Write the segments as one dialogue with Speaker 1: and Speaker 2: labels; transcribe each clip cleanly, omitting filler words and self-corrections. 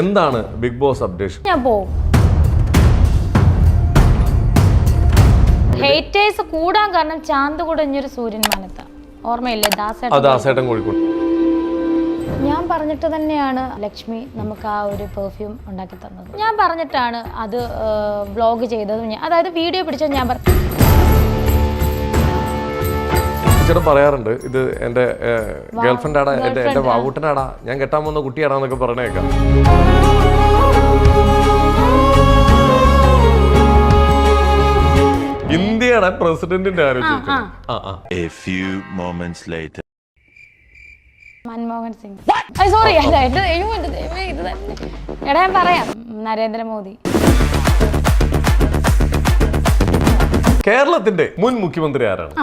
Speaker 1: എന്താണ് big boss updation?
Speaker 2: ഞാൻ പോവും. ഹേറ്റേഴ്സ് കൂടാൻ കാരണം ചാന്ത് കുടഞ്ഞൊരു സൂര്യൻ മാനത്ത ഓർമ്മയില്ലേ?
Speaker 1: ദാസേട്ടൻ കോഴിക്കോട്.
Speaker 2: ഞാൻ പറഞ്ഞിട്ട് തന്നെയാണ് ലക്ഷ്മി നമുക്ക് ആ ഒരു പെർഫ്യൂം ഉണ്ടാക്കി തന്നത്. ഞാൻ പറഞ്ഞിട്ടാണ് അത് വ്ളോഗ് ചെയ്തത്. അതായത് വീഡിയോ പിടിച്ചത് ഞാൻ
Speaker 1: ചേട്ടൻ പറയാറുണ്ട് ഇത് എന്റെ ഗേൾഫ്രണ്ട് ആടാ, എന്റെ വാവൂട്ടനാടാ, ഞാൻ കെട്ടാൻ പോകുന്ന കുട്ടിയാടാന്നൊക്കെ പറഞ്ഞേക്കാം. ഇന്ത്യയുടെ പ്രസിഡന്റിന്റെ
Speaker 2: മൻമോഹൻ സിംഗ്. സോറി, അല്ല എടാ ഞാൻ പറയാം, നരേന്ദ്രമോദി.
Speaker 1: കേരളത്തിന്റെ മുൻ മുഖ്യമന്ത്രി ആരാണ്?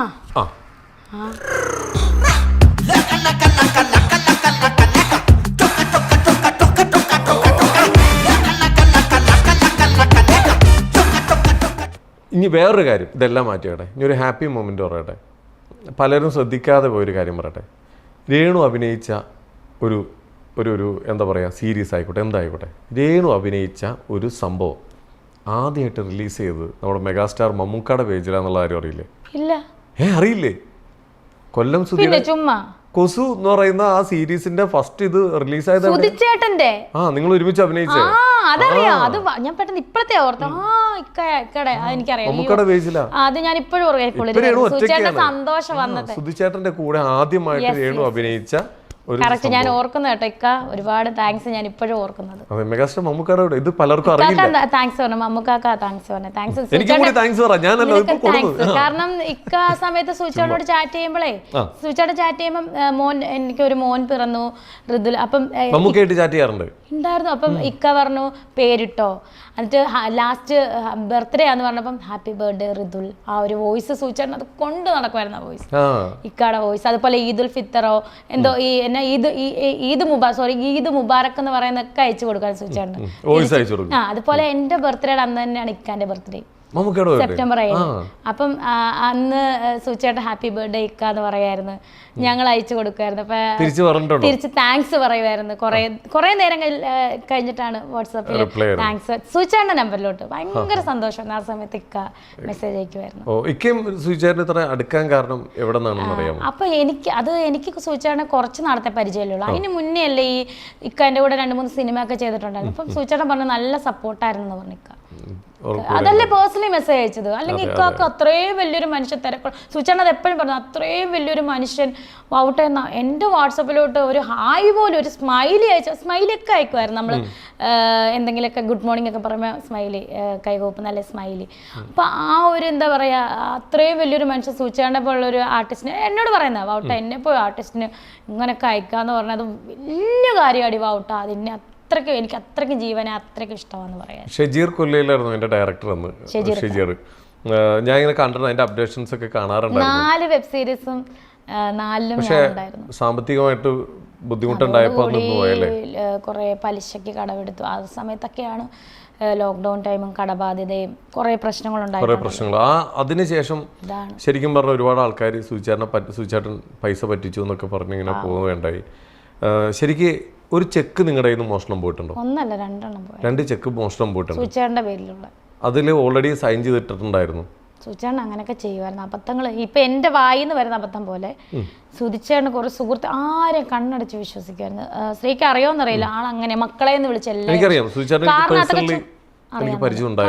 Speaker 1: ഇനി വേറൊരു കാര്യം, ഇതെല്ലാം മാറ്റിയാട്ടെ, ഇനി ഒരു ഹാപ്പി മൊമെന്റ് പറയട്ടെ. പലരും ശ്രദ്ധിക്കാതെ പോയൊരു കാര്യം പറയട്ടെ. രേണു അഭിനയിച്ച ഒരു ഒരു ഒരു എന്താ പറയുക, സീരീസ് ആയിക്കോട്ടെ, എന്തായിക്കോട്ടെ, രേണു അഭിനയിച്ച ഒരു സംഭവം ആദ്യമായിട്ട് റിലീസ് ചെയ്തത് നമ്മുടെ മെഗാസ്റ്റാർ മമ്മൂക്കാടെ പേജിലാന്നുള്ള കാര്യം അറിയില്ലേ?
Speaker 2: ഇല്ല.
Speaker 1: അറിയില്ലേ? കൊല്ലം
Speaker 2: ചുമ്മാ
Speaker 1: കൊസു എന്ന് പറയുന്ന ആ സീരീസിന്റെ ഫസ്റ്റ് ഇത് റിലീസായത് നിങ്ങൾ ഒരുമിച്ച് അഭിനയിച്ചേ?
Speaker 2: ഞാൻ പെട്ടെന്ന് ഇപ്പോഴത്തെ ഓർത്തു.
Speaker 1: മമ്മൂക്കാടെ പേജിലാ
Speaker 2: അത് ഞാൻ ഇപ്പോഴും സന്തോഷം വന്നത്.
Speaker 1: സുധിച്ചേട്ടന്റെ കൂടെ ആദ്യമായിട്ട് രേണു അഭിനയിച്ച
Speaker 2: കറക്റ്റ് ഞാൻ ഓർക്കുന്നു കേട്ടോ. ഇക്ക ഒരുപാട് താങ്ക്സ്, ഞാൻ ഇപ്പോഴും ഓർക്കുന്നത്.
Speaker 1: മെഗാസ്റ്റാർ മമ്മൂക്കാടെ ഇത് പലർക്കും അറിയില്ല.
Speaker 2: താങ്ക്സ് പറഞ്ഞു മമ്മൂക്കാക്ക, താങ്ക്സ് പറഞ്ഞു. കാരണം ഇക്ക ആ സമയത്ത് സൂചിച്ചോടോട് ചാറ്റ് ചെയ്യുമ്പോഴേ, സൂചിച്ചോട് ചാറ്റ് ചെയ്യുമ്പോൾ മോൻ, എനിക്കൊരു മോൻ പിറന്നു ഋതുൽ. അപ്പം
Speaker 1: ചാറ്റ് ചെയ്യാറുണ്ട്
Speaker 2: ഉണ്ടായിരുന്നു. അപ്പം ഇക്ക പറഞ്ഞു പേരിട്ടോ. എന്നിട്ട് ലാസ്റ്റ് ബർത്ത്ഡേ ആന്ന് പറഞ്ഞപ്പം ഹാപ്പി ബർത്ത്ഡേ ഋതുൽ. ആ ഒരു വോയിസ് സൂചിച്ചേട്ടൻ അത് കൊണ്ട് നടക്കുമായിരുന്നു, ആ വോയിസ്, ഇക്കയുടെ വോയിസ്. അതുപോലെ ഈദുൽ ഫിത്തറോ എന്തോ ഈ എന്നെ ഈദ് മുബാറക് എന്ന് പറയുന്നൊക്കെ അയച്ചു കൊടുക്കാൻ സൂചിച്ചേട്ടൻ. അതുപോലെ എന്റെ ബർത്ത്ഡേയുടെ അന്ന് തന്നെയാണ് ഇക്കാന്റെ ബർത്ത്ഡേ, സെപ്റ്റംബർ 7. അപ്പം അന്ന് സൂചിച്ചേട്ടൻ ഹാപ്പി ബർത്ത്ഡേ ഇക്ക എന്ന് പറയായിരുന്നു, ഞങ്ങൾ അയച്ചു കൊടുക്കുമായിരുന്നു. അപ്പൊ തിരിച്ച് താങ്ക്സ് പറയുമായിരുന്നു. കുറെ നേരം കഴിഞ്ഞിട്ടാണ് വാട്സാപ്പിൽ താങ്ക്സ് സൂചിച്ചേട്ടന്റെ നമ്പറിലോട്ട്. ഭയങ്കര സന്തോഷം ആ സമയത്ത് ഇക്ക മെസ്സേജ് അയക്കുമായിരുന്നു. അപ്പൊ എനിക്ക് സൂചിച്ചേട്ടനെ കുറച്ച് നാളത്തെ പരിചയമല്ലോ. അതിന് മുന്നേ അല്ലേ ഈ ഇക്ക എന്റെ കൂടെ 2-3 സിനിമ ഒക്കെ ചെയ്തിട്ടുണ്ടായിരുന്നു. അപ്പം സൂചിച്ചേട്ടൻ പറഞ്ഞു നല്ല സപ്പോർട്ടായിരുന്നു പറഞ്ഞു ഇക്ക. അതല്ലേ പേഴ്സണലി മെസ്സേജ് അയച്ചത്. അല്ലെങ്കിൽ ഇക്കാക്ക് അത്രയും വലിയൊരു മനുഷ്യൻ തിരക്കുള്ള സൂചന അത് എപ്പോഴും പറഞ്ഞു, അത്രയും വലിയൊരു മനുഷ്യൻ വൗട്ടെ എന്ന എൻ്റെ വാട്സപ്പിലോട്ട് ഒരു ഹായ് പോലും, ഒരു സ്മൈലി അയച്ച, സ്മൈലി ഒക്കെ അയക്കുമായിരുന്നു. നമ്മൾ എന്തെങ്കിലുമൊക്കെ ഗുഡ് മോർണിംഗ് ഒക്കെ പറയുമ്പോൾ സ്മൈലി, കൈകോപ്പ് നല്ല സ്മൈലി. അപ്പം ആ ഒരു എന്താ പറയുക, അത്രയും വലിയൊരു മനുഷ്യൻ സൂചിച്ചേണ്ട പോലുള്ളൊരു ആർട്ടിസ്റ്റിന് എന്നോട് പറയുന്നത്, വൗട്ട എന്നെ പോയി ആർട്ടിസ്റ്റിന് ഇങ്ങനെയൊക്കെ അയക്കാന്ന് പറഞ്ഞത് വലിയ കാര്യമാണ് വൗട്ട. അതിനെ അത്രയ്ക്ക് എനിക്ക് അത്രയ്ക്ക് ജീവനെ അത്രയ്ക്ക് ഇഷ്ടമാണെന്ന് പറയാം.
Speaker 1: ഷജീർ കൊല്ലയിലായിരുന്നു എൻ്റെ ഡയറക്ടർ അന്ന്. ഷജീർ ഞാൻ ഇങ്ങനെ കണ്ടിരുന്നു, അതിന്റെ അപ്ഡേഷൻസ് ഒക്കെ കാണാറുണ്ടായിരുന്നു.
Speaker 2: 4 വെബ് സീരീസും 4ലും ഉണ്ടായിരുന്നു.
Speaker 1: സാമ്പത്തികമായിട്ട് ബുദ്ധിമുട്ടുണ്ടായപ്പോൾ
Speaker 2: കുറെ പലിശയ്ക്ക് കടമെടുത്തു. ആ സമയത്തൊക്കെയാണ് ലോക്ക്ഡൌൺ ടൈമും കടബാധ്യതയും കുറെ പ്രശ്നങ്ങളുണ്ടായിരുന്നു.
Speaker 1: അതിനുശേഷം ശരിക്കും പറഞ്ഞ ഒരുപാട് ആൾക്കാർ സൂചിച്ചേട്ടൻ പൈസ പറ്റിച്ചു എന്നൊക്കെ പറഞ്ഞ് ഇങ്ങനെ പോവുകയുണ്ടായി. ശരിക്ക് ഒരു ചെക്ക് നിങ്ങളുടെ കയ്യിൽ നിന്ന് മോഷണം പോയിട്ടുണ്ടോ?
Speaker 2: 1 അല്ല 2 പോയി.
Speaker 1: 2 ചെക്ക് മോഷണം പോയിട്ടുണ്ട്.
Speaker 2: സൂചിച്ചേട്ടന്റെ പേരിലുള്ള.
Speaker 1: അതിൽ ഓൾറെഡി സൈൻ ചെയ്തിട്ടുണ്ടായിരുന്നു.
Speaker 2: സൂചിച്ചേട്ടൻ അങ്ങനെയൊക്കെ ചെയ്യുമായിരുന്നു. അബദ്ധങ്ങൾ ഇപ്പൊ എന്റെ വായിന്ന് വരുന്ന അബദ്ധം പോലെ സൂചിച്ചേട്ടന് കുറെ സുഹൃത്ത് ആരെയും കണ്ണടച്ച് വിശ്വസിക്കുമായിരുന്നു. സ്ത്രീക്ക് അറിയോന്നറിയില്ല, ആളങ്ങനെ മക്കളെ എന്ന് വിളിച്ചല്ലേ.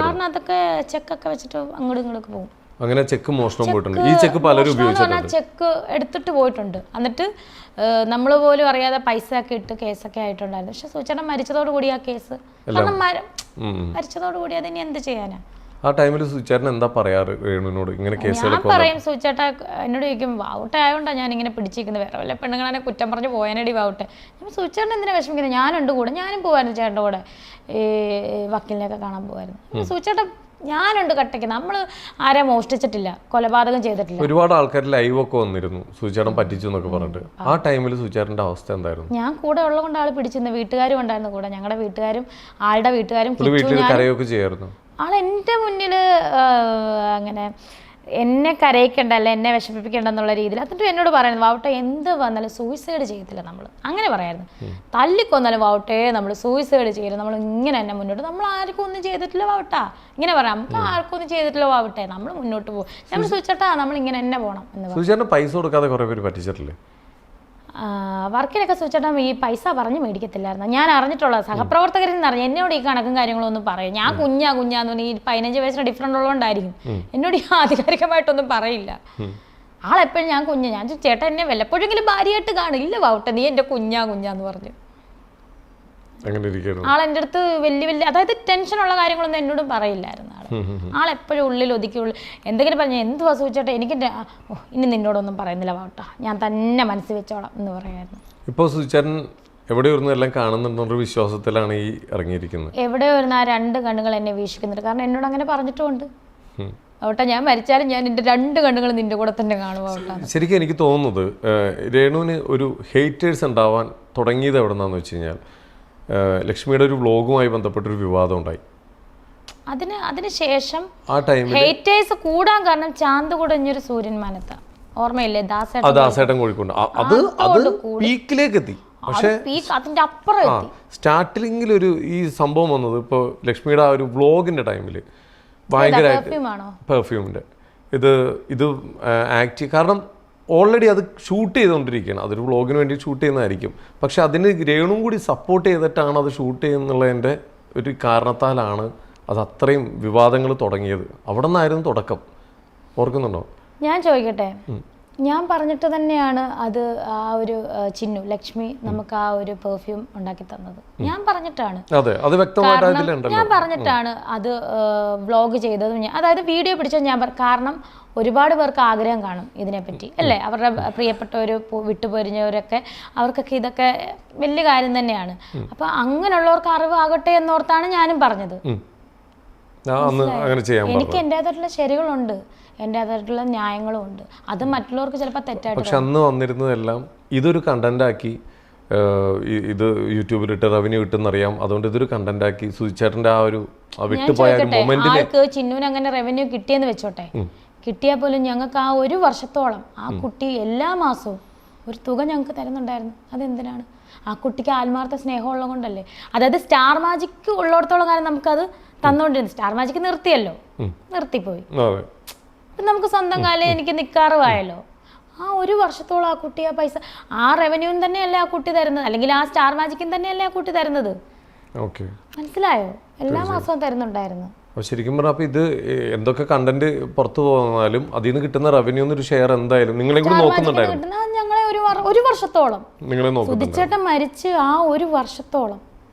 Speaker 2: കാരണം അതൊക്കെ ചെക്കൊക്കെ വെച്ചിട്ട് അങ്ങോട്ടും ഇങ്ങോട്ടൊക്കെ പോകും.
Speaker 1: അങ്ങനെ ചെക്ക് മോഷണം പോയിട്ടുണ്ട്. ഈ ചെക്ക് പലരും ഉപയോഗിച്ചിട്ടുണ്ട്.
Speaker 2: ചെക്ക് എടുത്തിട്ട് പോയിട്ടുണ്ട്. എന്നിട്ട് നമ്മൾ പോലും അറിയാതെ പൈസ ഒക്കെ ഇട്ട് കേസൊക്കെ ആയിട്ടുണ്ടായിരുന്നു. പക്ഷെ സൂചന മരിച്ചതോടുകൂടി ആ കേസ്, കാരണം മരിച്ചതോടുകൂടി അതിന് എന്ത് ചെയ്യാനാ?
Speaker 1: ആ ടൈമിൽ സൂചേട്ടൻ എന്താ പറയാറ് രേണുവിനോട്? ഇങ്ങനെ
Speaker 2: ഞാൻ പറയും, സൂചേട്ട എന്നോട് ചോദിക്കും വാവട്ടെ ആയതുകൊണ്ടാണ് ഞാൻ ഇങ്ങനെ പിടിച്ചിരിക്കുന്നത്, വേറെ വല്ല പെണ്ണുങ്ങളെ കുറ്റം പറഞ്ഞ് പോയാനടി വാവട്ടെ. ഞാൻ സൂചേട്ടൻ എന്തിനാ വിഷമിക്കുന്നത്, ഞാനുണ്ട് കൂടെ, ഞാനും പോകായിരുന്നു ചേട്ടൻ്റെ കൂടെ ഈ വക്കീലിനെയൊക്കെ കാണാൻ പോകുമായിരുന്നു. സൂചേട്ടൻ ഞാനുണ്ട് കട്ടയ്ക്ക്. നമ്മൾ ആരെ മോഷ്ടിച്ചിട്ടില്ല, കൊലപാതകം ചെയ്തിട്ടില്ല.
Speaker 1: ഒരുപാട് ആൾക്കാർ ലൈവ് ഒക്കെ വന്നിരുന്നു സൂചേട്ടൻ പറ്റിച്ചു എന്നൊക്കെ പറഞ്ഞിട്ട്. ആ ടൈമിൽ സൂചേട്ടന്റെ അവസ്ഥ എന്തായിരുന്നു?
Speaker 2: ഞാൻ കൂടെ ഉള്ളതുകൊണ്ട് ആള് പിടിച്ചിരുന്നു. വീട്ടുകാരും ഉണ്ടായിരുന്നു കൂടെ, ഞങ്ങളുടെ വീട്ടുകാരും ആളുടെ വീട്ടുകാരും.
Speaker 1: കരയൊക്കെ ചെയ്യായിരുന്നു
Speaker 2: ആൾ എൻ്റെ മുന്നിൽ അങ്ങനെ എന്നെ കരയിക്കണ്ടല്ല, എന്നെ വിഷമിപ്പിക്കണ്ട എന്നുള്ള രീതിയിൽ. എന്നിട്ട് എന്നോട് പറയുന്നത്, വാവട്ടെ എന്ത് വന്നാലും സൂയിസൈഡ് ചെയ്യത്തില്ല നമ്മൾ, അങ്ങനെ പറയായിരുന്നു. തല്ലിക്കൊന്നാലും വാവട്ടെ നമ്മൾ സൂയിസൈഡ് ചെയ്യരുത്, നമ്മൾ ഇങ്ങനെ തന്നെ മുന്നോട്ട്, നമ്മൾ ആർക്കും ഒന്നും ചെയ്തിട്ടില്ല വാവട്ടാ, ഇങ്ങനെ പറയാം, നമുക്ക് ആർക്കും ഒന്നും ചെയ്തിട്ടില്ല വാവട്ടെ, നമ്മൾ മുന്നോട്ട് പോകും, നമ്മൾ സൂചിച്ചേട്ടാ നമ്മൾ ഇങ്ങനെ തന്നെ പോകണം എന്ന് പറഞ്ഞു.
Speaker 1: പൈസ കൊടുക്കാതെ കുറേ പേര് പറ്റിച്ചിട്ടില്ലേ?
Speaker 2: വർക്കിനൊക്കെ സൂചിച്ചേട്ടാ ഈ പൈസ പറഞ്ഞ് മേടിക്കത്തില്ലായിരുന്നു. ഞാൻ അറിഞ്ഞിട്ടുള്ളത് സഹപ്രവർത്തകരിൽ നിന്ന് അറിഞ്ഞു. എന്നോട് ഈ കണക്കും കാര്യങ്ങളൊന്നും പറയും, ഞാൻ കുഞ്ഞാന്ന് പറഞ്ഞാൽ ഈ 15 വയസ്സിന് ഡിഫറൻറ്റ് ഉള്ളതുകൊണ്ടായിരിക്കും എന്നോട് ഈ ആധികാരികമായിട്ടൊന്നും പറയില്ല. ആളെപ്പോഴും ഞാൻ കുഞ്ഞ്, ഞാൻ ചേട്ടാ എന്നെ വല്ലപ്പോഴെങ്കിലും ഭാര്യയായിട്ട് കാണില്ല വാവട്ടെ, നീ എൻ്റെ കുഞ്ഞാന്ന് പറഞ്ഞു. ആളെൻ്റെ അടുത്ത് വലിയ അതായത് ടെൻഷനുള്ള കാര്യങ്ങളൊന്നും എന്നോടും പറയില്ലായിരുന്നു. ആളെപ്പോഴും ഉള്ളിൽ ഒതുക്കിയുള്ളിൽ എന്തെങ്കിലും പറഞ്ഞാൽ എന്ത് വസൂച്ചേട്ടാ എനിക്ക് ഇനി നിന്നോടൊന്നും പറയുന്നില്ല വാവട്ടാ, ഞാൻ തന്നെ മനസ്സിൽ വെച്ചോളാം എന്ന് പറയായിരുന്നു.
Speaker 1: ഇപ്പോൾ സുചേട്ടൻ എവിടെ വരുന്ന എല്ലാം കാണുന്നുണ്ടൊരു വിശ്വാസത്തിലാണ് ഈ ഇറങ്ങിയിരിക്കുന്നത്.
Speaker 2: എവിടെ വരുന്ന ആ 2 കണ്ണുകൾ എന്നെ വീക്ഷിക്കുന്നുണ്ട്. കാരണം എന്നോട് അങ്ങനെ പറഞ്ഞിട്ടുമുണ്ട്. അവട്ടെ ഞാൻ മരിച്ചാലും ഞാൻ എൻ്റെ 2 കണ്ണുകൾ നിന്റെ കൂടെ തന്നെ കാണുക.
Speaker 1: ശരിക്കും എനിക്ക് തോന്നുന്നത് രേണുവിന് ഒരു ഹേറ്റേഴ്സ് ഉണ്ടാവാൻ തുടങ്ങിയത് എവിടെ നിന്നാന്ന് വെച്ച് കഴിഞ്ഞാൽ ലക്ഷ്മിയുടെ ഒരു വ്ളോഗുമായി ബന്ധപ്പെട്ടൊരു വിവാദം ഉണ്ടായി.
Speaker 2: അതിനുശേഷം ഹേറ്റേഴ്സ് കൂടാൻ കാരണം ചാന്ത് കുടഞ്ഞൊരു സൂര്യൻ മാനത്ത ഓർമ്മയില്ലേ,
Speaker 1: ദാസേട്ടൻ കോഴിക്കോട് അത് പീക്കിലേക്ക് എത്തി. പക്ഷേ
Speaker 2: അതിന്റെ അപ്പുറം എത്തി.
Speaker 1: സ്റ്റാർട്ടിങ്ങിൽ ഒരു ഈ സംഭവം വന്നത് ഇപ്പോൾ ലക്ഷ്മിയുടെ ആ ഒരു വ്ളോഗിന്റെ ടൈമിൽ ഭയങ്കരമായിട്ട് പെർഫ്യൂമിന്റെ ഇത് ആക്ട്, കാരണം ഓൾറെഡി അത് ഷൂട്ട് ചെയ്തുകൊണ്ടിരിക്കുകയാണ്, അതൊരു വ്ളോഗിന് വേണ്ടി ഷൂട്ട് ചെയ്യുന്നതായിരിക്കും. പക്ഷെ അതിന് രേണുവും കൂടി സപ്പോർട്ട് ചെയ്തിട്ടാണ് അത് ഷൂട്ട് ചെയ്യുന്നുള്ളതിൻ്റെ ഒരു കാരണത്താലാണ് അത് അത്രയും വിവാദങ്ങൾ തുടങ്ങിയത്. അവിടെ നിന്നായിരുന്നു തുടക്കം, ഓർക്കുന്നുണ്ടോ?
Speaker 2: ഞാൻ ചോദിക്കട്ടെ, ഞാൻ പറഞ്ഞിട്ട് തന്നെയാണ് അത് ആ ഒരു ചിന്നു ലക്ഷ്മി നമുക്ക് ആ ഒരു പെർഫ്യൂം ഉണ്ടാക്കി തന്നത്. ഞാൻ പറഞ്ഞിട്ടാണ്, ഞാൻ പറഞ്ഞിട്ടാണ് അത് വ്ളോഗ് ചെയ്തതും. അതായത് വീഡിയോ പിടിച്ചത് ഞാൻ കാരണം ഒരുപാട് പേർക്ക് ആഗ്രഹം കാണും ഇതിനെപ്പറ്റി അല്ലേ, അവരുടെ പ്രിയപ്പെട്ടവർ വിട്ടുപൊരിഞ്ഞവരൊക്കെ അവർക്കൊക്കെ ഇതൊക്കെ വലിയ കാര്യം തന്നെയാണ്. അപ്പൊ അങ്ങനെയുള്ളവർക്ക് അറിവാകട്ടെ എന്നോർത്താണ് ഞാനും പറഞ്ഞത്. എനിക്ക് എൻ്റെതായിട്ടുള്ള ശരികളുണ്ട്, എൻ്റെതായിട്ടുള്ള ന്യായങ്ങളും ഉണ്ട്. അത് മറ്റുള്ളവർക്ക് ചിലപ്പോൾ തെറ്റായിട്ട്.
Speaker 1: പക്ഷെ അന്ന് വന്നിരുന്നതെല്ലാം ഇതൊരു കണ്ടന്റാക്കി, ഇത് യൂട്യൂബിലിട്ട് റവന്യൂ കിട്ടുന്നറിയാം, അതുകൊണ്ട് ഇതൊരു കണ്ടന്റാക്കി സുചേട്ടൻ്റെ ആ ഒരു വിട്ടുപോയ
Speaker 2: ആൾക്ക് ചിന്നുവിന് അങ്ങനെ റവന്യൂ കിട്ടിയെന്ന് വെച്ചോട്ടെ, കിട്ടിയാൽ പോലും ഞങ്ങൾക്ക് ആ 1 വർഷത്തോളം ആ കുട്ടി എല്ലാ മാസവും ഒരു തുക ഞങ്ങൾക്ക് തരുന്നുണ്ടായിരുന്നു. അതെന്തിനാണ്? ആ കുട്ടിക്ക് ആത്മാർത്ഥ സ്നേഹമുള്ളത് കൊണ്ടല്ലേ. അതായത് സ്റ്റാർ മാജിക് ഉള്ളിടത്തോളം കാലം നമുക്കത് തന്നുകൊണ്ടിരുന്നു. Star magic നിർത്തിപ്പോയി. അപ്പം നമുക്ക് സ്വന്തം കാലം എനിക്ക് നിൽക്കാറുമായല്ലോ. ആ 1 വർഷത്തോളം ആ കുട്ടി ആ പൈസ ആ റവന്യൂന്ന് തന്നെയല്ലേ ആ കുട്ടി തരുന്നത്, അല്ലെങ്കിൽ ആ സ്റ്റാർ മാജിക്കിന് തന്നെയല്ലേ ആ കുട്ടി തരുന്നത്. മനസ്സിലായോ? എല്ലാ മാസവും തരുന്നുണ്ടായിരുന്നു.
Speaker 1: ശരിക്കും പറഞ്ഞാൽ അപ്പോൾ ഇത് എന്തൊക്കെ കണ്ടന്റ് പുറത്തു പോന്നാലും അതിൽ നിന്ന് കിട്ടുന്ന റവന്യൂ ഒരു ഷെയർ എന്തായാലും നിങ്ങളെ കൂടി നോക്കുന്നുണ്ടായിരുന്നു.
Speaker 2: ഞങ്ങളെ 1 വർഷത്തോളം സുധിച്ചേട്ടൻ മരിച്ച് ആ 1 വർഷത്തോളം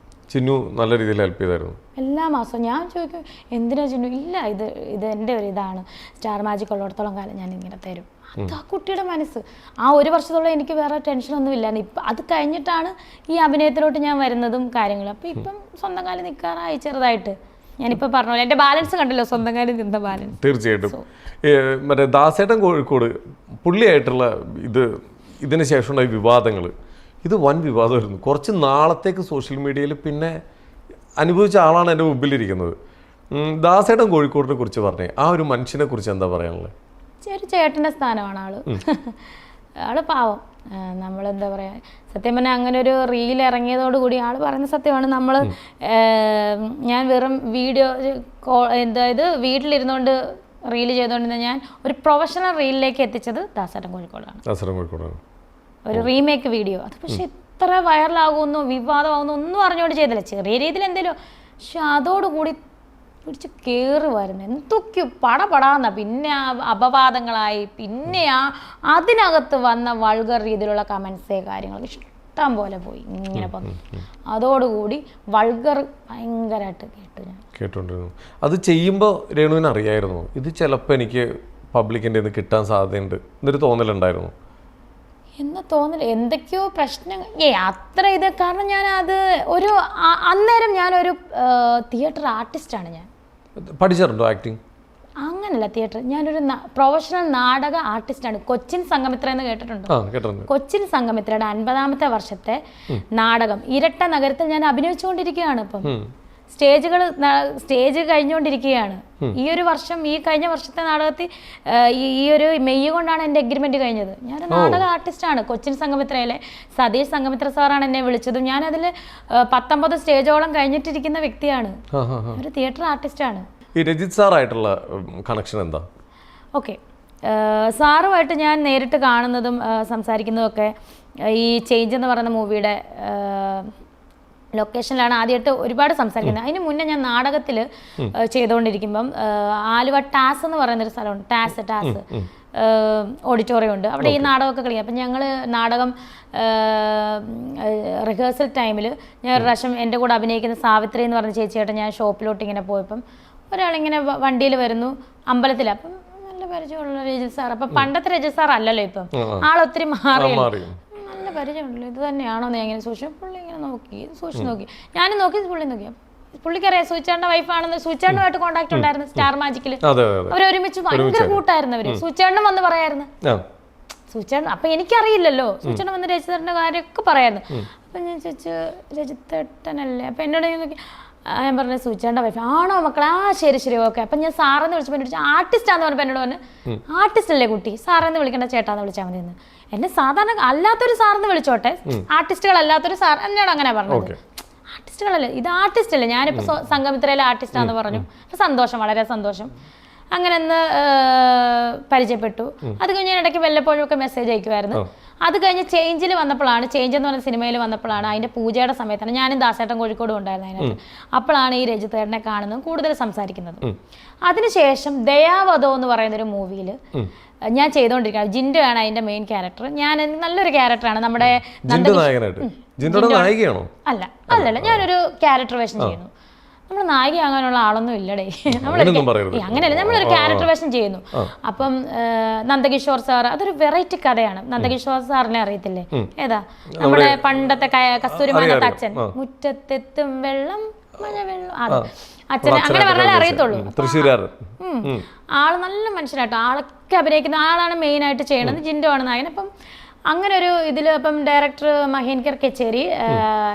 Speaker 1: ചിന്നു നല്ല രീതിയിൽ ഹെൽപ്പ് ചെയ്തായിരുന്നു
Speaker 2: എല്ലാ മാസവും. ഞാൻ ചോദിക്കും എന്തിനാ ചിന്നു? ഇല്ല, ഇത് എൻ്റെ ഒരു ഇതാണ്, സ്റ്റാർ മാജിക് ഉള്ളിടത്തോളം കാലം ഞാൻ ഇങ്ങനെ തരും. അത് ആ കുട്ടിയുടെ മനസ്സ്. ആ 1 വർഷത്തോളം എനിക്ക് വേറെ ടെൻഷനൊന്നും ഇല്ലായിരുന്നു. ഇപ്പം അത് കഴിഞ്ഞിട്ടാണ് ഈ അഭിനയത്തിലോട്ട് ഞാൻ വരുന്നതും കാര്യങ്ങളും. അപ്പം ഇപ്പം സ്വന്തം കാലം നിൽക്കാറായി ചെറുതായിട്ട്. ഞാനിപ്പോൾ പറഞ്ഞ എൻ്റെ ബാലൻസ് കണ്ടല്ലോ, സ്വന്തം കാലം നിന്ന ബാലൻസ്.
Speaker 1: തീർച്ചയായിട്ടും. മറ്റേ ദാസേട്ടൻ കോഴിക്കോട് പുള്ളിയായിട്ടുള്ള ഇതിന് ശേഷമുണ്ടായ വിവാദങ്ങൾ, ഇത് വൻ വിവാദമായിരുന്നു. കുറച്ച് നാളത്തേക്ക് സോഷ്യൽ മീഡിയയിൽ പിന്നെ അനുഭവിച്ച ആളാണ് എൻ്റെ മുമ്പിലിരിക്കുന്നത്. ദാസേട്ടൻ കോഴിക്കോടിനെ കുറിച്ച് പറഞ്ഞേ, ആ ഒരു മനുഷ്യനെ കുറിച്ച് എന്താ പറയാനുള്ളത്?
Speaker 2: ഒരു ചേട്ടൻ്റെ സ്ഥാനമാണ് ആള് പാവം. നമ്മളെന്താ പറയുക, സത്യം പറഞ്ഞാൽ അങ്ങനെ ഒരു റീൽ ഇറങ്ങിയതോടുകൂടി ആൾ പറയുന്ന സത്യമാണ്. ഞാൻ വെറും വീഡിയോ അതായത് വീട്ടിലിരുന്നുകൊണ്ട് റീൽ ചെയ്തുകൊണ്ടിരുന്ന ഞാൻ ഒരു പ്രൊഫഷണൽ റീലിലേക്ക് എത്തിച്ചത് ദാസേട്ടൻ കോഴിക്കോടാണ്. ഒരു റീമേക്ക് വീഡിയോ. അത് പക്ഷെ എത്ര വൈറലാകുമെന്നോ വിവാദമാകുന്നോ ഒന്നും അറിഞ്ഞുകൊണ്ട് ചെയ്തില്ല, ചെറിയ രീതിയിൽ എന്തെങ്കിലും. പക്ഷെ അതോടുകൂടി പിടിച്ച് കയറുമായിരുന്നു എന്തൊക്കെയോ പടപടാന്ന. പിന്നെ അപവാദങ്ങളായി, പിന്നെ അതിനകത്ത് വന്ന വൾഗർ രീതിയിലുള്ള കമൻസ് കാര്യങ്ങളൊക്കെ ഇഷ്ടം പോലെ പോയി ഇങ്ങനെ വന്നു. അതോടുകൂടി വൾഗർ ഭയങ്കരമായിട്ട്
Speaker 1: കേട്ടുകൊണ്ടിരുന്നു. അത് ചെയ്യുമ്പോൾ രേണുവിന് അറിയായിരുന്നു ഇത് ചിലപ്പോൾ എനിക്ക് പബ്ലിക്കിൻ്റെ നിന്ന് കിട്ടാൻ സാധ്യതയുണ്ട് എന്നൊരു തോന്നലുണ്ടായിരുന്നു?
Speaker 2: എന്ന് തോന്നില്ല, എന്തൊക്കെയോ പ്രശ്നം അത്ര ഇത്. കാരണം അന്നേരം ഞാനൊരു തിയേറ്റർ ആർട്ടിസ്റ്റാണ്. ഞാൻ
Speaker 1: പഠിച്ചിട്ടുണ്ടോ ആക്ടിങ്?
Speaker 2: അങ്ങനല്ല, തിയേറ്റർ ഞാനൊരു പ്രൊഫഷണൽ നാടക ആർട്ടിസ്റ്റാണ്. കൊച്ചിൻ സംഗമിത്ര എന്ന് കേട്ടിട്ടുണ്ടോ? കൊച്ചിൻ സംഗമിത്രയുടെ 50ാമത്തെ വർഷത്തെ നാടകം ഇരട്ട നഗരത്തിൽ ഞാൻ അഭിനയിച്ചുകൊണ്ടിരിക്കുകയാണ് ഇപ്പം. സ്റ്റേജ് കഴിഞ്ഞുകൊണ്ടിരിക്കുകയാണ്. ഈ ഒരു വർഷം, ഈ കഴിഞ്ഞ വർഷത്തെ നാടകത്തിൽ ഈ ഒരു മെയ് കൊണ്ടാണ് എൻ്റെ എഗ്രിമെന്റ് കഴിഞ്ഞത്. ഞാനൊരു നാടക ആർട്ടിസ്റ്റാണ്. കൊച്ചിൻ സംഗമിത്രയിലെ സതീഷ് സംഗമിത്ര സാറാണ് എന്നെ വിളിച്ചതും. ഞാനതിൽ 19 സ്റ്റേജോളം കഴിഞ്ഞിട്ടിരിക്കുന്ന വ്യക്തിയാണ്. ഒരു തിയേറ്റർ ആർട്ടിസ്റ്റാണ്.
Speaker 1: ഈ രജിത് സാറായിട്ടുള്ള കണക്ഷൻ എന്താ?
Speaker 2: ഓക്കെ, സാറുമായിട്ട് ഞാൻ നേരിട്ട് കാണുന്നതും സംസാരിക്കുന്നതും ഒക്കെ ഈ ചേഞ്ച് എന്ന് പറയുന്ന മൂവിയുടെ ലൊക്കേഷനിലാണ് ആദ്യമായിട്ട് ഒരുപാട് സംസാരിക്കുന്നത്. അതിന് മുന്നേ ഞാൻ നാടകത്തിൽ ചെയ്തുകൊണ്ടിരിക്കുമ്പം ആലുവ ടാസ് എന്ന് പറയുന്നൊരു സ്ഥലമുണ്ട്. ടാസ് ഓഡിറ്റോറിയം ഉണ്ട്. അവിടെ ഈ നാടകമൊക്കെ കളിക്കും. അപ്പം ഞങ്ങൾ നാടകം റിഹേഴ്സൽ ടൈമിൽ ഞാൻ ഒരു പ്രാവശ്യം എൻ്റെ കൂടെ അഭിനയിക്കുന്ന സാവിത്രി എന്ന് പറഞ്ഞ ചേച്ചിയായിട്ട് ഞാൻ ഷോപ്പിലോട്ട് ഇങ്ങനെ പോയപ്പം ഒരാളിങ്ങനെ വണ്ടിയിൽ വരുന്നു അമ്പലത്തിൽ. അപ്പം നല്ല പരിചയമുള്ള രജിത് സാർ. അപ്പം പണ്ടത്തെ രജിത് സാർ അല്ലല്ലോ ഇപ്പം, ആളൊത്തിരി മാറിയല്ലോ. നല്ല പരിചയമുണ്ടല്ലോ, ഇത് തന്നെയാണോ എന്ന് ഞാൻ ഇങ്ങനെ സൂക്ഷിച്ചു. പുള്ളി ഇങ്ങനെ നോക്കി, സൂക്ഷിച്ച് നോക്കി, ഞാനും നോക്കി, പുള്ളി നോക്കി. പുള്ളിക്കറിയാം സൂചാറിന്റെ വൈഫാണെന്ന്. സൂചാറിനുമായിട്ട് കോൺടാക്ട് ഉണ്ടായിരുന്നു സ്റ്റാർ മാജിക്കിൽ. അവരൊരുമിച്ച് ഭയങ്കര കൂട്ടായിരുന്നു. അവര് സൂചാറിനും വന്ന് പറയായിരുന്നു. സൂചാറിന് അപ്പൊ എനിക്കറിയില്ലല്ലോ, സൂചാറിന് വന്ന് രജിത്തേട്ടന്റെ കാര്യമൊക്കെ പറയായിരുന്നു. അപ്പൊ ഞാൻ ചോദിച്ചു, രജിത്തേട്ടനല്ലേ? അപ്പൊ എന്നോട് നോക്കി ഞാൻ പറഞ്ഞു സൂചാറിന്റെ വൈഫ് ആണോ മക്കളെ? ആ ശരി ശരി ഓക്കെ. അപ്പൊ ഞാൻ സാറെന്ന് വിളിച്ചപ്പോൾ എന്നോട് ആർട്ടിസ്റ്റാന്ന് പറഞ്ഞപ്പോൾ എന്നോട് പറഞ്ഞു ആർട്ടിസ്റ്റ് അല്ലേ കുട്ടി, സാറെന്ന് വിളിക്കേണ്ട ചേട്ടാന്ന് വിളിച്ചാൽ മതി എന്ന്. എന്നെ സാധാരണ അല്ലാത്തൊരു സാറെന്ന് വിളിച്ചോട്ടെ, ആർട്ടിസ്റ്റുകൾ അല്ലാത്തൊരു സാർ എന്നോട് അങ്ങനെ പറഞ്ഞത്. ആർട്ടിസ്റ്റുകളല്ലേ, ഇത് ആർട്ടിസ്റ്റ് അല്ലേ? ഞാനിപ്പോൾ സംഗമിത്രയിലെ ആർട്ടിസ്റ്റാന്ന് പറഞ്ഞു. അപ്പം സന്തോഷം, വളരെ സന്തോഷം. അങ്ങനെ ഒന്ന് പരിചയപ്പെട്ടു. അത് കഴിഞ്ഞ് ഞാൻ ഇടയ്ക്ക് വല്ലപ്പോഴും ഒക്കെ മെസ്സേജ് അയക്കുമായിരുന്നു. അത് കഴിഞ്ഞ് ചേഞ്ചിൽ വന്നപ്പോഴാണ്, ചേഞ്ച് എന്ന് പറഞ്ഞ സിനിമയിൽ വന്നപ്പോഴാണ്, അതിൻ്റെ പൂജയുടെ സമയത്താണ് ഞാനും ദാസേട്ടൻ കോഴിക്കോട് ഉണ്ടായിരുന്നു അതിനകത്ത്. അപ്പോഴാണ് ഈ രജിത്തേട്ടനെ കാണുന്നതും കൂടുതൽ സംസാരിക്കുന്നത്. അതിനുശേഷം ദയാവധം എന്ന് പറയുന്നൊരു മൂവിയിൽ ഞാൻ ചെയ്തുകൊണ്ടിരിക്കുകയാണ്. ജിൻഡോ ആണ് അതിൻ്റെ മെയിൻ ക്യാരക്ടർ. ഞാൻ നല്ലൊരു ക്യാരക്ടറാണ്. നമ്മുടെ അല്ല അല്ലല്ല, ഞാനൊരു ക്യാരക്ടർ വേഷം ചെയ്യുന്നു. നമ്മൾ നായികയാകാനുള്ള ആളൊന്നും ഇല്ലടേ. അങ്ങനെയല്ല, നമ്മളൊരു ക്യാരക്ടർ വേഷം ചെയ്യുന്നു. അപ്പം നന്ദകിഷോർ സാർ, അതൊരു വെറൈറ്റി കഥയാണ്. നന്ദകിഷോർ സാറിനെ അറിയത്തില്ലേ? ഏതാ നമ്മുടെ പണ്ടത്തെ കസ്തൂരിമാനത്തെ അച്ഛൻ, മുറ്റത്തെത്തും വെള്ളം മഴ വെള്ളം, അച്ഛനെ അങ്ങനെ പറഞ്ഞാലേ അറിയത്തുള്ളൂ. ആള് നല്ല മനുഷ്യനായിട്ട് ആളൊക്കെ അഭിനയിക്കുന്ന ആളാണ് മെയിൻ ആയിട്ട് ചെയ്യണത്. ജിൻഡോ ആണ് നായകൻ. അപ്പം അങ്ങനെ ഒരു ഇതിൽ അപ്പം ഡയറക്ടർ മഹേൻകർ കച്ചേരി,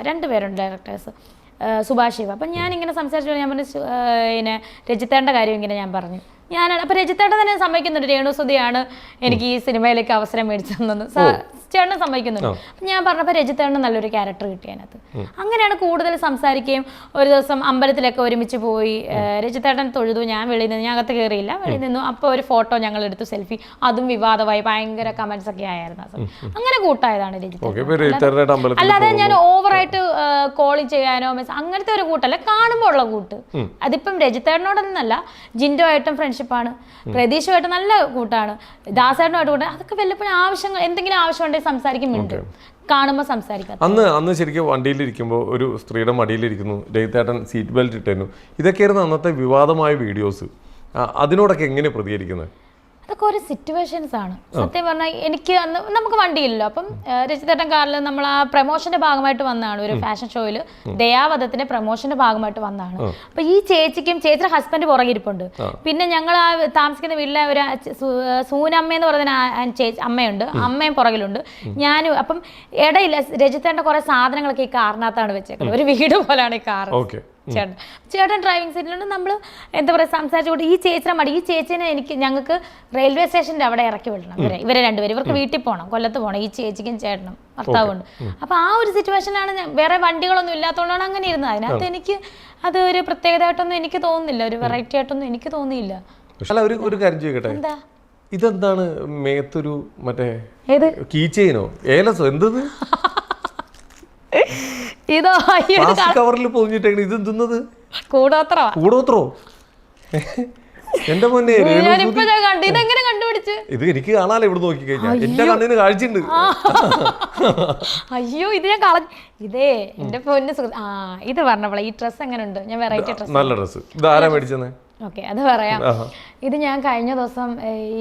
Speaker 2: 2 പേരുണ്ട് ഡയറക്ടേഴ്സ്, സുഭാഷ് ശിവ. അപ്പം ഞാനിങ്ങനെ സംസാരിച്ചു, ഞാൻ പറഞ്ഞു പിന്നെ രജിത്തേട്ടൻ്റെ കാര്യം ഇങ്ങനെ ഞാൻ പറഞ്ഞു. അപ്പം രജിത്തേട്ടൻ തന്നെ സമ്മതിക്കുന്നുണ്ട്, രേണുസുതിയാണ് എനിക്ക് ഈ സിനിമയിലേക്ക് അവസരം മേടിച്ചു തന്നത്, ചേട്ടനും സമ്മതിക്കുന്നുണ്ട്. അപ്പം ഞാൻ പറഞ്ഞപ്പോൾ രജിത്തേട്ടന് നല്ലൊരു ക്യാരക്ടർ കിട്ടി അതിനകത്ത്. അങ്ങനെയാണ് കൂടുതൽ സംസാരിക്കുകയും. ഒരു ദിവസം അമ്പലത്തിലൊക്കെ ഒരുമിച്ച് പോയി, രജിത്തേട്ടൻ തൊഴുതു, ഞാൻ വെളിയിൽ നിന്ന്, ഞാൻ അകത്ത് കയറിയില്ല, വെളിയിൽ നിന്നു. അപ്പോൾ ഒരു ഫോട്ടോ ഞങ്ങൾ എടുത്തു, സെൽഫി, അതും വിവാദമായി, ഭയങ്കര കമന്റ്സ് ഒക്കെ ആയിരുന്നു. അങ്ങനെ കൂട്ടായതാണ് രജിത്തേട്ടൻ. അല്ലാതെ ഞാൻ ഓവറായിട്ട് കോളിങ് ചെയ്യാനോ അങ്ങനത്തെ ഒരു കൂട്ടല്ല, കാണുമ്പോൾ ഉള്ള കൂട്ട്. അതിപ്പം രജിത്തേട്ടനോടൊന്നല്ല, ജിൻഡോ ആയിട്ടും ഫ്രണ്ട്ഷിപ്പാണ്, പ്രതീക്ഷുമായിട്ട് നല്ല കൂട്ടാണ്, ദാസേട്ടനുമായിട്ട് കൂട്ടാണ്. അതൊക്കെ വല്ലപ്പോഴും ആവശ്യങ്ങൾ, എന്തെങ്കിലും ആവശ്യമുണ്ടെങ്കിൽ സംസാരിക്കുന്നുണ്ട്, കാണുമ്പോൾ സംസാരിക്കാം.
Speaker 1: അന്ന് ശരിക്കും വണ്ടിയിലിരിക്കുമ്പോൾ ഒരു സ്ത്രീയുടെ മടിയിലിരിക്കുന്നു, രജിത്തേട്ടൻ സീറ്റ് ബെൽറ്റ് ഇട്ടിരുന്നു. ഇതൊക്കെയായിരുന്നു അന്നത്തെ വിവാദമായ വീഡിയോസ്. അതിനോടൊക്കെ എങ്ങനെ പ്രതികരിക്കുന്നത്?
Speaker 2: അതൊക്കെ ഒരു സിറ്റുവേഷൻസ് ആണ്. സത്യം പറഞ്ഞാൽ എനിക്ക് അന്ന് നമുക്ക് വണ്ടിയില്ലല്ലോ. അപ്പം രജിത്തേട്ടൻ കാറിൽ നമ്മൾ ആ പ്രമോഷന്റെ ഭാഗമായിട്ട് വന്നതാണ്, ഒരു ഫാഷൻ ഷോയിൽ ദയാവധത്തിന്റെ പ്രമോഷന്റെ ഭാഗമായിട്ട് വന്നതാണ്. അപ്പൊ ഈ ചേച്ചിക്കും ചേച്ചിയുടെ ഹസ്ബൻഡ് പുറകിരിപ്പുണ്ട്. പിന്നെ ഞങ്ങൾ ആ താമസിക്കുന്ന വീട്ടിലെ ഒരു സൂനമ്മ എന്ന് പറയുന്ന അമ്മയുണ്ട്, അമ്മയും പുറകിലുണ്ട്, ഞാനും. അപ്പം ഇടയില്ല, രജിത്തേട്ടൻ്റെ കുറെ സാധനങ്ങളൊക്കെ ഈ കാറിനകത്താണ് വെച്ചേക്കുന്നത്. ഒരു വീട് പോലെയാണ് ഈ കാർ. ചേട്ടൻ ഡ്രൈവിംഗ് സീറ്റിലുണ്ട്. നമ്മൾ എന്താ പറയുക സംസാരിച്ചുകൊണ്ട് ഈ ചേച്ചിയുടെ മടി, ഈ ചേച്ചിനെ ഞങ്ങൾക്ക് റെയിൽവേ സ്റ്റേഷൻ്റെ അവിടെ ഇറക്കി വിടണം. ഇവരെ 2 പേര്, ഇവർക്ക് വീട്ടിൽ പോകണം, കൊല്ലത്ത് പോകണം, ഈ ചേച്ചിക്കും ചേട്ടനും ഭർത്താവുണ്ട്. അപ്പോൾ ആ ഒരു സിറ്റുവേഷനിലാണ്, വേറെ വണ്ടികളൊന്നും ഇല്ലാത്തതുകൊണ്ടാണ് അങ്ങനെ ഇരുന്നത്. അതിനകത്ത് എനിക്ക് അത് ഒരു പ്രത്യേകതയായിട്ടൊന്നും എനിക്ക് തോന്നുന്നില്ല, ഒരു വെറൈറ്റി ആയിട്ടൊന്നും എനിക്ക് തോന്നിയില്ല.
Speaker 1: ഒരു കാര്യം ചോദിക്കട്ടെ,
Speaker 2: എന്താ
Speaker 1: ഇതെന്താണ് മേത്തൊരു മറ്റേ കീച്ചെയിനോ ഏലസോ എന്തത്?
Speaker 2: ഇതോ
Speaker 1: കവറിൽ പൊതിഞ്ഞിട്ടേക്കണ ഇത് എന്തുന്നത്?
Speaker 2: കൂടോത്രോ?
Speaker 1: എന്റെ മോനെ,
Speaker 2: ഇതെങ്ങനെ കണ്ടുപിടിച്ച്?
Speaker 1: ഇത് എനിക്ക് കാണാലോ, ഇവിടെ നോക്കി കഴിഞ്ഞാൽ എന്റെ കണ്ണിന് കാഴ്ചയുണ്ട്.
Speaker 2: അയ്യോ, ഇത് ഞാൻ ഇതേ എന്റെ പൊന്ന് ഇത് പറഞ്ഞപ്പോളെ, ഈ ഡ്രസ് എങ്ങനെ ഉണ്ട്? ഞാൻ വെറൈറ്റി ഡ്രസ്,
Speaker 1: നല്ല ഡ്രസ്. ഇത് ആരാ മേടിച്ചത്?
Speaker 2: ഓക്കെ, അത് പറയാം. ഇത് ഞാൻ കഴിഞ്ഞ ദിവസം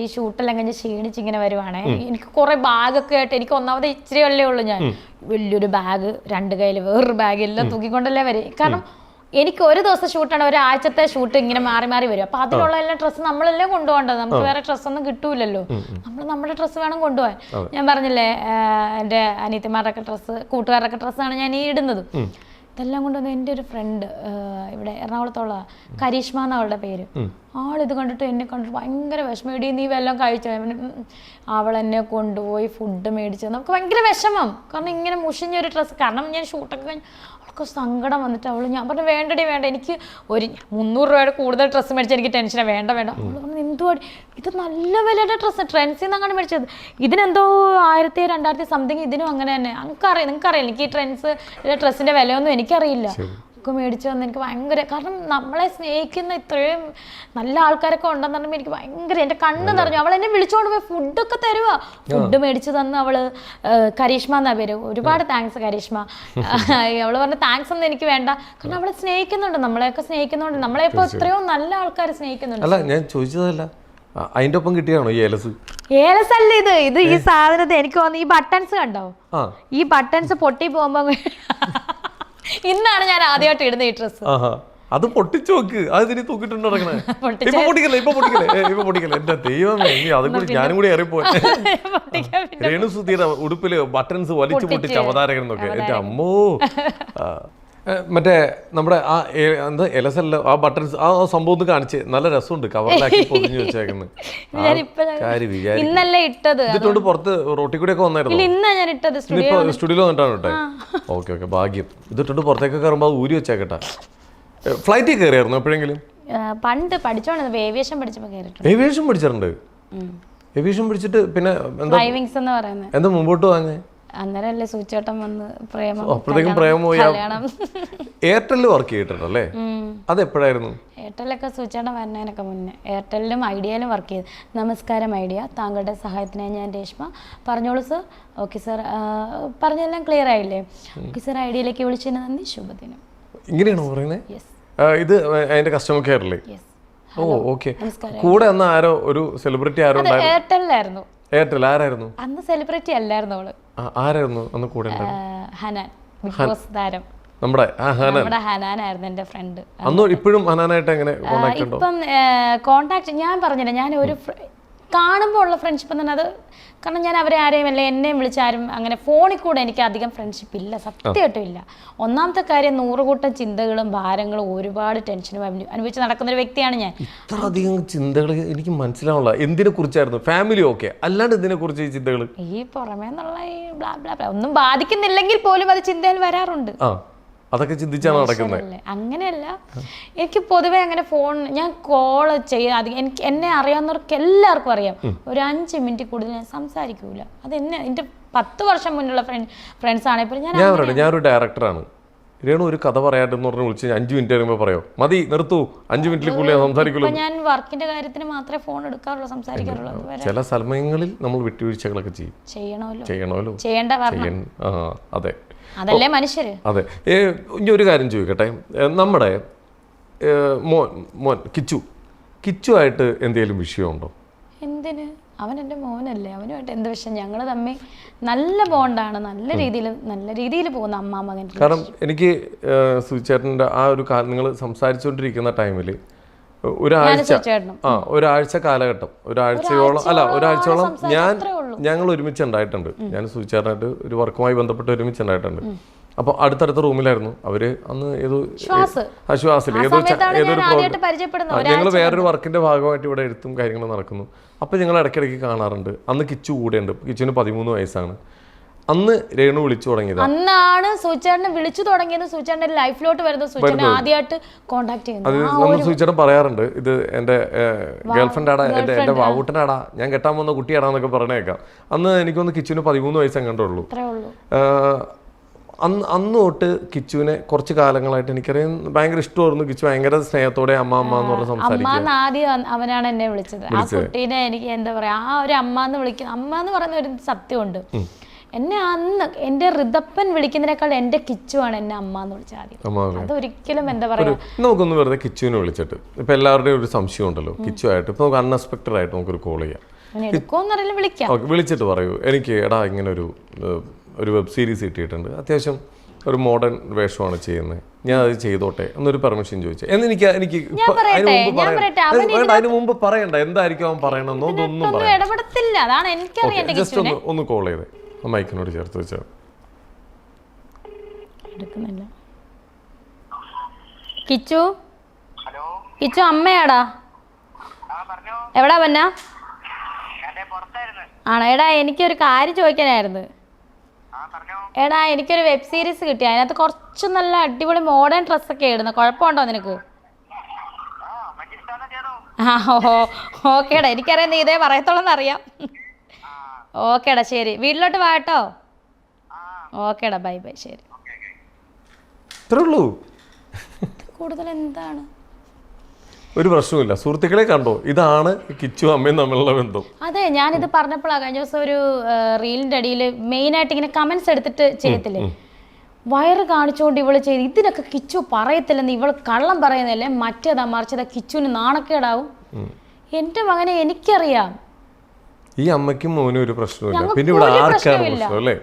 Speaker 2: ഈ ഷൂട്ടെല്ലാം കഴിഞ്ഞ് ക്ഷീണിച്ചിങ്ങനെ വരുവാണേ. എനിക്ക് കുറെ ബാഗൊക്കെ ആയിട്ട്, എനിക്ക് ഒന്നാമത് ഇച്ചിരി വല്ലേ ഉള്ളൂ. ഞാൻ വലിയൊരു ബാഗ്, 2 കയ്യിൽ വേറൊരു ബാഗ് എല്ലാം തൂക്കിക്കൊണ്ടല്ലേ വരും. കാരണം എനിക്ക് ഒരു ദിവസം ഷൂട്ടാണ്, ഒരാഴ്ചത്തെ ഷൂട്ട് ഇങ്ങനെ മാറി മാറി വരും. അപ്പൊ അതിലുള്ള എല്ലാ ഡ്രസ്സ് നമ്മളെല്ലാം കൊണ്ടുപോകേണ്ടത്, നമുക്ക് വേറെ ഡ്രസ്സൊന്നും കിട്ടൂലല്ലോ. നമ്മൾ നമ്മുടെ ഡ്രസ്സ് വേണം കൊണ്ടുപോകാൻ. ഞാൻ പറഞ്ഞില്ലേ, എൻ്റെ അനിയത്തിമാരുടെ ഡ്രസ്സ്, കൂട്ടുകാരുടെ ഡ്രസ്സാണ് ഞാൻ ഈ ഇടുന്നത്. ഇതെല്ലാം കൊണ്ടുവന്ന് എൻ്റെ ഒരു ഫ്രണ്ട് ഇവിടെ എറണാകുളത്തുള്ള കരീഷ്മ എന്ന അവളുടെ പേര്. ആളിത് കണ്ടിട്ട് എന്നെ കണ്ടിട്ട് ഭയങ്കര വിഷമം. ഇടി നീ വല്ലതും കഴിച്ചോ? അവൾ എന്നെ കൊണ്ടുപോയി ഫുഡ് മേടിച്ചു. നമുക്ക് ഭയങ്കര വിഷമം. കാരണം ഇങ്ങനെ മുഷിഞ്ഞൊരു ഡ്രസ്സ്, കാരണം ഞാൻ ഷൂട്ടൊക്കെ കഴിഞ്ഞ് അവൾക്ക് സങ്കടം വന്നിട്ട് ഞാൻ പറഞ്ഞു വേണ്ടടി വേണ്ട, എനിക്ക് ഒരു 300 രൂപയുടെ കൂടുതൽ ഡ്രസ്സ് മേടിച്ചാൽ എനിക്ക് ടെൻഷനാണ്, വേണ്ട വേണ്ട. അവൾ പറഞ്ഞു എന്തുവാടി ഇത് നല്ല വിലയുടെ ഡ്രസ്സ്, ട്രെൻഡ്സിൽ നിന്ന് അങ്ങനെ മേടിച്ചത്, ഇതിനെന്തോ 1000 2000 സംതിങ്, ഇതിനും അങ്ങനെ തന്നെ. നിങ്ങൾക്കറിയാം എനിക്ക് ഈ ഡ്രസ്സിൻ്റെ വിലയൊന്നും എനിക്കറിയില്ല. ഒക്കെ മേടിച്ചു വന്ന് എനിക്ക് ഭയങ്കര, കാരണം നമ്മളെ സ്നേഹിക്കുന്ന ഇത്രയും നല്ല ആൾക്കാരൊക്കെ ഉണ്ടെന്ന് പറയുമ്പോൾ എനിക്ക് ഭയങ്കര എൻ്റെ കണ്ണ് നിറഞ്ഞു. അവൾ എന്നെ വിളിച്ചോണ്ട് പോയി ഫുഡൊക്കെ തരുക, ഫുഡ് മേടിച്ചു തന്ന്. അവള് കരീഷ്മ എന്നാ പേര്. ഒരുപാട് താങ്ക്സ് കരീഷ്മ. അവള് പറഞ്ഞ താങ്ക്സ് ഒന്നും എനിക്ക് വേണ്ട, കാരണം അവളെ സ്നേഹിക്കുന്നുണ്ട്, നമ്മളെയൊക്കെ സ്നേഹിക്കുന്നുണ്ട്, നമ്മളെ ഇപ്പോൾ എത്രയോ നല്ല ആൾക്കാർ സ്നേഹിക്കുന്നുണ്ട്.
Speaker 1: അല്ല ഞാൻ ചോദിച്ചതല്ല, അതിന്റെ ഒപ്പം കിട്ടിയാണോ ഈ ഏലസ്?
Speaker 2: ഏലസ് അല്ല ഇത് ഈ സാധനത്തെ എനിക്ക് തോന്നുന്നു ഈ ബട്ടൺസ് കണ്ടോ, ഈ ബട്ടൺസ് പൊട്ടി പോകുമ്പോ ഇന്നാണ് ഞാൻ ആദ്യമായിട്ട് ഇടുന്ന ഈ ഡ്രസ്സ്.
Speaker 1: അത് പൊട്ടിച്ചു നോക്ക്, അത് ഇതിന് തൂക്കിട്ടുണ്ടോ ഇറങ്ങണേ? ഇപ്പൊ പൊട്ടിക്കല്ലേ എന്റെ ദൈവമേ, അതും കൂടി ഞാനും കൂടി ഇറങ്ങിപ്പോയി. രേണുസുധിയുടെ ഉടുപ്പില് ബട്ടൺസ് വലിച്ചു പൊട്ടിച്ച അവതാരകൻ എന്നൊക്കെ എന്റെ അമ്മോ. മറ്റേ നമ്മുടെ ആ എന്താ എലസല്ല ആ ബട്ടൺസ് ആ സംഭവം ഒന്ന് കാണിച്ച്, നല്ല രസമുണ്ട്, കവറിലാക്കി പൊതിഞ്ഞു വെച്ചേക്കുന്നത്.
Speaker 2: ഇന്നല്ലേ ഇട്ടത്,
Speaker 1: ഇതിട്ടോണ്ട് പുറത്ത് റോട്ടി കൂടെ ഒക്കെ വന്നായിരുന്നു. സ്റ്റുഡിയോയിൽ വന്നിട്ടാണ് കേട്ടെ. ഓക്കെ ഭാഗ്യം. ഇതിട്ടോണ്ട് പുറത്തേക്കൊക്കെ കയറുമ്പോൾ അത് ഊരി വെച്ചേക്കട്ടെ. ഫ്ലൈറ്റിൽ കയറിയായിരുന്നു എപ്പോഴെങ്കിലും?
Speaker 2: പണ്ട് പഠിച്ചോണ്ട് ഏവിയേഷൻ പഠിച്ചപ്പോൾ കയറിയിട്ടുണ്ട്.
Speaker 1: ഏവിയേഷൻ പഠിച്ചിട്ടുണ്ട്. ഏവിയേഷൻ പഠിച്ചിട്ട് പിന്നെ എന്താ മുമ്പോട്ട് വാങ്ങേ?
Speaker 2: അന്നേരല്ലേ സൂചേട്ടൻ വന്ന്
Speaker 1: അപ്പോഴത്തേക്കും പ്രേമം എയർടെല്ലിൽ വർക്ക് ചെയ്തിട്ടുണ്ടല്ലേ? അത് എപ്പോഴായിരുന്നു?
Speaker 2: എയർടെല്ലൊക്കെ സൂചേട്ടൻ വരുന്നതിനൊക്കെ മുന്നേ എയർടെല്ലിലും ഐഡിയയിലും വർക്ക് ചെയ്തു. നമസ്കാരം ഐഡിയ, താങ്കളുടെ സഹായത്തിനായി ഞാൻ രേഷ്മ. പറഞ്ഞോളൂ സർ. ഓക്കെ സർ, പറഞ്ഞെല്ലാം ക്ലിയർ ആയില്ലേ? ഓക്കെ സർ, ഐഡിയയിലേക്ക് വിളിച്ചതിന് നന്ദി, ശുഭദിനം.
Speaker 1: ഇങ്ങനെയാണോ പറയുന്നത്? ഇത് അതിന്റെ കസ്റ്റമർ കെയറില്ലേ? ഓ ഓക്കെ. കൂടെ അന്ന് ആരോ ഒരു സെലിബ്രിറ്റി ആരോ
Speaker 2: എയർടെല്ലായിരുന്നു.
Speaker 1: എയർടെൽ ആരായിരുന്നു
Speaker 2: അന്ന്? സെലിബ്രിറ്റി അല്ലായിരുന്നു അവള്.
Speaker 1: ആരായിരുന്നു അന്ന് കൂടെ?
Speaker 2: ഹനാൻ, ബിഗ് ബോസ് താരം.
Speaker 1: നമ്മുടെ
Speaker 2: ഹനാനായിരുന്നു എന്റെ ഫ്രണ്ട്.
Speaker 1: അന്ന് ഇപ്പോഴും ഹനാനായിട്ട് എങ്ങനെ കോണ്ടാക്ട് ഉണ്ടോ?
Speaker 2: ഇപ്പം കോണ്ടാക്ട് ഞാൻ പറഞ്ഞില്ല, ഞാൻ ഒരു കാണുമ്പോൾ ഉള്ള ഫ്രണ്ട്ഷിപ്പ് തന്നെ അത്. കാരണം ഞാൻ അവരെ ആരെയും അല്ല എന്നെയും വിളിച്ചാരും അങ്ങനെ ഫോണിൽ കൂടെ എനിക്ക് അധികം ഫ്രണ്ട്ഷിപ്പ് ഇല്ല, സത്യമായിട്ടും ഇല്ല. ഒന്നാമത്തെ കാര്യം 100 കൂട്ടം ചിന്തകളും ഭാരങ്ങളും ഒരുപാട് ടെൻഷനും അനുഭവിച്ച് നടക്കുന്ന ഒരു വ്യക്തിയാണ് ഞാൻ.
Speaker 1: ഇത്ര അധികം ചിന്തകൾ എനിക്ക് മനസ്സിലാവുള്ള എന്തിനെ കുറിച്ചായിരുന്നു? ഫാമിലി ഓക്കെ, അല്ലാണ്ട് ഇതിനെ കുറിച്ച് ഈ ചിന്തകൾ
Speaker 2: ഈ പുറമേ നിന്നുള്ള ഈ ബ്ലാ ബ്ലാ ബ്ലാ ഒന്നും ബാധിക്കുന്നില്ലെങ്കിൽ പോലും അത് ചിന്തയിൽ വരാറുണ്ട്.
Speaker 1: അതൊക്കെ ചിന്തിച്ചാണ് നടക്കുന്നത്.
Speaker 2: അങ്ങനെയല്ല, എനിക്ക് പൊതുവെ അങ്ങനെ ഫോൺ ഞാൻ കോള് ചെയ്യാതെ എനിക്ക് എന്നെ അറിയാവുന്നവർക്ക് എല്ലാവർക്കും അറിയാം, ഒരു 5 മിനിറ്റ് കൂടുതൽ ഞാൻ സംസാരിക്കൂല. അത് എൻ്റെ 10 വർഷം മുന്നുള്ള ഫ്രണ്ട്സ് ആണെങ്കിൽ
Speaker 1: ഞാനൊരു ഡയറക്ടറാണ്. രേണു ഒരു കഥ പറയാട്ടെന്ന് പറഞ്ഞ് വിളിച്ച് 5 മിനിറ്റ് കഴിയുമ്പോൾ പറയോ മതി നിർത്തൂ, 5 മിനിറ്റിൽ കൂടുതൽ സംസാരിക്കുള്ളൂ.
Speaker 2: ഞാൻ വർക്കിന്റെ കാര്യത്തിന് മാത്രമേ ഫോൺ എടുക്കാറുള്ളൂ, സംസാരിക്കാറുള്ളൂ.
Speaker 1: ചില സ്ഥലങ്ങളിൽ നമ്മൾ വിട്ടുവീഴ്ചകളൊക്കെ ചെയ്യണമല്ലോ. അതെ,
Speaker 2: അതല്ലേ മനുഷ്യര്.
Speaker 1: അതെ. ഇനി ഒരു കാര്യം ചോദിക്കട്ടെ, നമ്മുടെ മോൻ കിച്ചു ആയിട്ട് എന്തെങ്കിലും വിഷയമുണ്ടോ?
Speaker 2: എന്തിന്? അവൻ എൻ്റെ മോനല്ലേ, അവനുമായിട്ട് എന്ത് വിഷയം? ഞങ്ങൾ തമ്മിൽ നല്ല ബോണ്ടാണ്, നല്ല രീതിയിൽ പോകുന്ന അമ്മ മകൻ.
Speaker 1: കാരണം എനിക്ക് സുചേട്ടൻ്റെ ആ ഒരു നിങ്ങൾ സംസാരിച്ചുകൊണ്ടിരിക്കുന്ന ടൈമിൽ ഒരാഴ്ച കാലഘട്ടം, ഒരാഴ്ചയോളം ഞങ്ങൾ ഒരുമിച്ചുണ്ടായിട്ടുണ്ട്. ഞാൻ സുചേട്ടനായിട്ട് ഒരു വർക്കുമായി ബന്ധപ്പെട്ട് ഒരുമിച്ചുണ്ടായിട്ടുണ്ട്. അപ്പോൾ അടുത്തടുത്ത റൂമിലായിരുന്നു അവര്. അന്ന് ശ്വാസിൽ ഏതൊരു ഞങ്ങൾ വേറൊരു വർക്കിന്റെ ഭാഗമായിട്ട് ഇവിടെ എഴുത്തും കാര്യങ്ങളും നടക്കുന്നു. അപ്പോൾ ഞങ്ങൾ ഇടയ്ക്കിടയ്ക്ക് കാണാറുണ്ട്. അന്ന് കിച്ചു കൂടെയുണ്ട്. കിച്ചുവിന് 13 വയസ്സാണ്. അന്ന് രേണു വിളിച്ചു തുടങ്ങിയത്.
Speaker 2: അന്നാണ് സൂചേട്ടനെ വിളിച്ചു തുടങ്ങിയത്. സൂചേട്ടന്റെ ലൈഫിലോട്ട് വരുന്നത് സൂചേട്ടനെ ആദ്യമായിട്ട് കോണ്ടാക്ട് ചെയ്യുന്നത്.
Speaker 1: സൂചേട്ടൻ പറയാറുണ്ട്, ഇത് എന്റെ ഗേൾഫ്രണ്ടാടാ, എന്റെ വാവൂട്ടനാടാ, ഞാൻ കെട്ടാൻ പോകുന്ന കുട്ടിയാടാന്നൊക്കെ പറഞ്ഞേക്കാം. അന്ന് എനിക്കൊന്ന് കിച്ചുവിന് 13 വയസ്സേ കണ്ടുള്ളൂ. അന്ന് തൊട്ട് കിച്ചുവിനെ കുറച്ച് കാലങ്ങളായിട്ട് എനിക്കറിയാം ഭയങ്കര ഇഷ്ടമായിരുന്നു. കിച്ചു ഭയങ്കര സ്നേഹത്തോടെ അമ്മ എന്ന് പറഞ്ഞ് സംസാരിക്കും.
Speaker 2: ആദ്യം അവനാണ് എന്നെ വിളിച്ചത്. ആ കുട്ടീനെ എനിക്ക് എന്താ പറയാ, ആ ഒരു അമ്മ എന്ന് വിളിക്കുന്ന, അമ്മ എന്ന് പറയുന്ന ഒരു സത്യമുണ്ട്. എന്നെ അന്ന് എന്റെ ഋതപ്പൻ വിളിക്കുന്നതിനേക്കാൾ എന്റെ കിച്ചുവാണ് എന്നെ അമ്മ എന്ന് വിളിച്ചത് ആദ്യം. അതൊരിക്കലും എന്താ പറയാ.
Speaker 1: നമുക്കൊന്ന് വെറുതെ കിച്ചുവിനെ വിളിച്ചിട്ട്, ഇപ്പൊ എല്ലാവരുടെയും ഒരു സംശയം ഉണ്ടല്ലോ കിച്ചു ആയിട്ട്, ഇപ്പൊ നമുക്ക് അൺഎക്സ്പെക്ടഡ് ആയിട്ട് നമുക്കൊരു കോൾ ചെയ്യാം. വിളിച്ചിട്ട് പറയൂ, എനിക്ക് എടാ ഇങ്ങനെ ഒരു വെബ് സീരീസ് കിട്ടിയിട്ടുണ്ട്, അത്യാവശ്യം ഒരു മോഡേൺ വേഷമാണ് ചെയ്യുന്നത്, ഞാൻ അത് ചെയ്തോട്ടെ എന്നൊരു പെർമിഷൻ ചോദിച്ചു. എനിക്ക് അതിന് മുമ്പ് പറയണ്ട എന്തായിരിക്കും അവൻ പറയണമെന്നൊന്നും പറയാം. ജസ്റ്റ് ഒന്ന് കോൾ ചെയ്തേ, മൈക്കിനോട് ചേർത്ത് വെച്ചാൽ
Speaker 2: കിച്ചു കിച്ചു അമ്മയാടാ. എവിടാ പന്ന? ആണോ? എടാ എനിക്കൊരു കാര്യം ചോദിക്കാനായിരുന്നു. എടാ എനിക്കൊരു വെബ് സീരീസ് കിട്ടി, അതിനകത്ത് കുറച്ച് നല്ല അടിപൊളി മോഡേൺ ഡ്രസ്സൊക്കെ ഇടുന്നത്, കുഴപ്പമുണ്ടോ നിനക്ക്? ആ ഓക്കേടാ, എനിക്കറിയാം നീ ഇതേ പറയത്തോളെന്ന് അറിയാം. ഓക്കേടാ ശരി, വീട്ടിലോട്ട് വാ കേട്ടോ. ഓക്കേടാ ബൈ ബൈ ശരി.
Speaker 1: ഇത്രേ ഉള്ളൂ.
Speaker 2: കൂടുതൽ എന്താണ്?
Speaker 1: ഒരു പ്രശ്നമില്ല. സുഹൃത്തുക്കളെ കണ്ടോ, ഇതാണ് കിച്ചു അമ്മയും തമ്മിലുള്ള ബന്ധം.
Speaker 2: അതെ, ഞാനിത് പറഞ്ഞപ്പോഴാണ് കഴിഞ്ഞ ദിവസം ഒരു റീലിൻ്റെ അടിയിൽ മെയിനായിട്ട് ഇങ്ങനെ കമൻസ് എടുത്തിട്ട് ചെയ്യത്തില്ലേ, വയറ് കാണിച്ചുകൊണ്ട് ഇവള് ചെയ്ത് ഇതിനൊക്കെ കിച്ചു പറയത്തില്ലെന്ന്, ഇവള് കള്ളം പറയുന്നല്ലേ, മറ്റേതാ മറിച്ചതാ, കിച്ചുവിന് നാണക്കേടാവും. എൻ്റെ മകനെ എനിക്കറിയാം.
Speaker 1: ഈ അമ്മയ്ക്കും മോനും ഒരു പ്രശ്നമില്ല, പിന്നെ ഇവിടെ ആർക്കാണ് പ്രശ്നം അല്ലേ?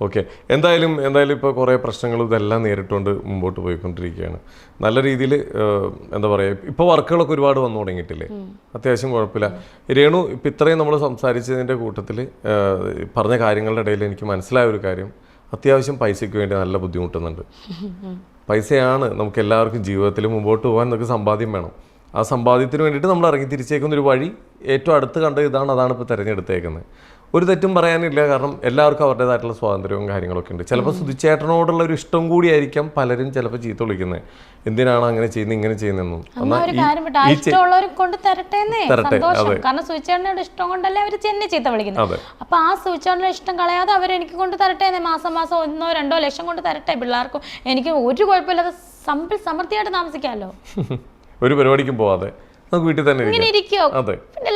Speaker 1: ഓക്കെ, എന്തായാലും ഇപ്പോൾ കുറേ പ്രശ്നങ്ങളും ഇതെല്ലാം നേരിട്ടുകൊണ്ട് മുമ്പോട്ട് പോയിക്കൊണ്ടിരിക്കുകയാണ്. നല്ല രീതിയിൽ എന്താ പറയുക, ഇപ്പോൾ വർക്കുകളൊക്കെ ഒരുപാട് വന്നു തുടങ്ങിയിട്ടില്ലേ? അത്യാവശ്യം കുഴപ്പമില്ല. രേണു ഇപ്പം ഇത്രയും നമ്മൾ സംസാരിച്ചതിൻ്റെ കൂട്ടത്തിൽ പറഞ്ഞ കാര്യങ്ങളുടെ ഇടയിൽ എനിക്ക് മനസ്സിലായ ഒരു കാര്യം, അത്യാവശ്യം പൈസയ്ക്ക് വേണ്ടി നല്ല ബുദ്ധിമുട്ടുന്നുണ്ട്. പൈസയാണ് നമുക്ക് എല്ലാവർക്കും ജീവിതത്തിൽ മുമ്പോട്ട് പോകാൻ നമുക്ക് സമ്പാദ്യം വേണം. ആ സമ്പാദ്യത്തിന് വേണ്ടിയിട്ട് നമ്മൾ ഇറങ്ങി തിരിച്ചേക്കുന്ന ഒരു വഴി ഏറ്റവും അടുത്ത് കണ്ട അതാണ് ഇപ്പോൾ തിരഞ്ഞെടുത്തേക്കുന്നത്. ഒരു തെറ്റും പറയാനില്ല, കാരണം എല്ലാവർക്കും അവരുടേതായിട്ടുള്ള സ്വാതന്ത്ര്യവും കാര്യങ്ങളൊക്കെ ഉണ്ട്. ചിലപ്പോൾ സുധിച്ചേട്ടനോടുള്ള ഒരു ഇഷ്ടം കൂടിയായിരിക്കാം പലരും ചിലപ്പോൾ ചീത്ത വിളിക്കുന്നത്, എന്തിനാണ് അങ്ങനെ ചെയ്യുന്നത് ഇങ്ങനെ ചെയ്യുന്നതെന്നും.
Speaker 2: കാരണം സുധിച്ചേട്ടനോട് ഇഷ്ടം കൊണ്ടല്ലേ അവർ ചെന്നെ ചീത്ത വിളിക്കുന്നത്. അപ്പൊ ആ സുധിച്ചേട്ടൻ്റെ ഇഷ്ടം കളയാതെ അവരെനിക്ക് കൊണ്ട് തരട്ടെ, മാസം 1-2 ലക്ഷം കൊണ്ട് തരട്ടെ, പിള്ളേർക്കും എനിക്ക് ഒരു കുഴപ്പമില്ലാതെ സമൃദ്ധിയായിട്ട് താമസിക്കാമല്ലോ.
Speaker 1: ഒരു പരിപാടിക്കും പോവാതെ നമുക്ക് വീട്ടിൽ തന്നെ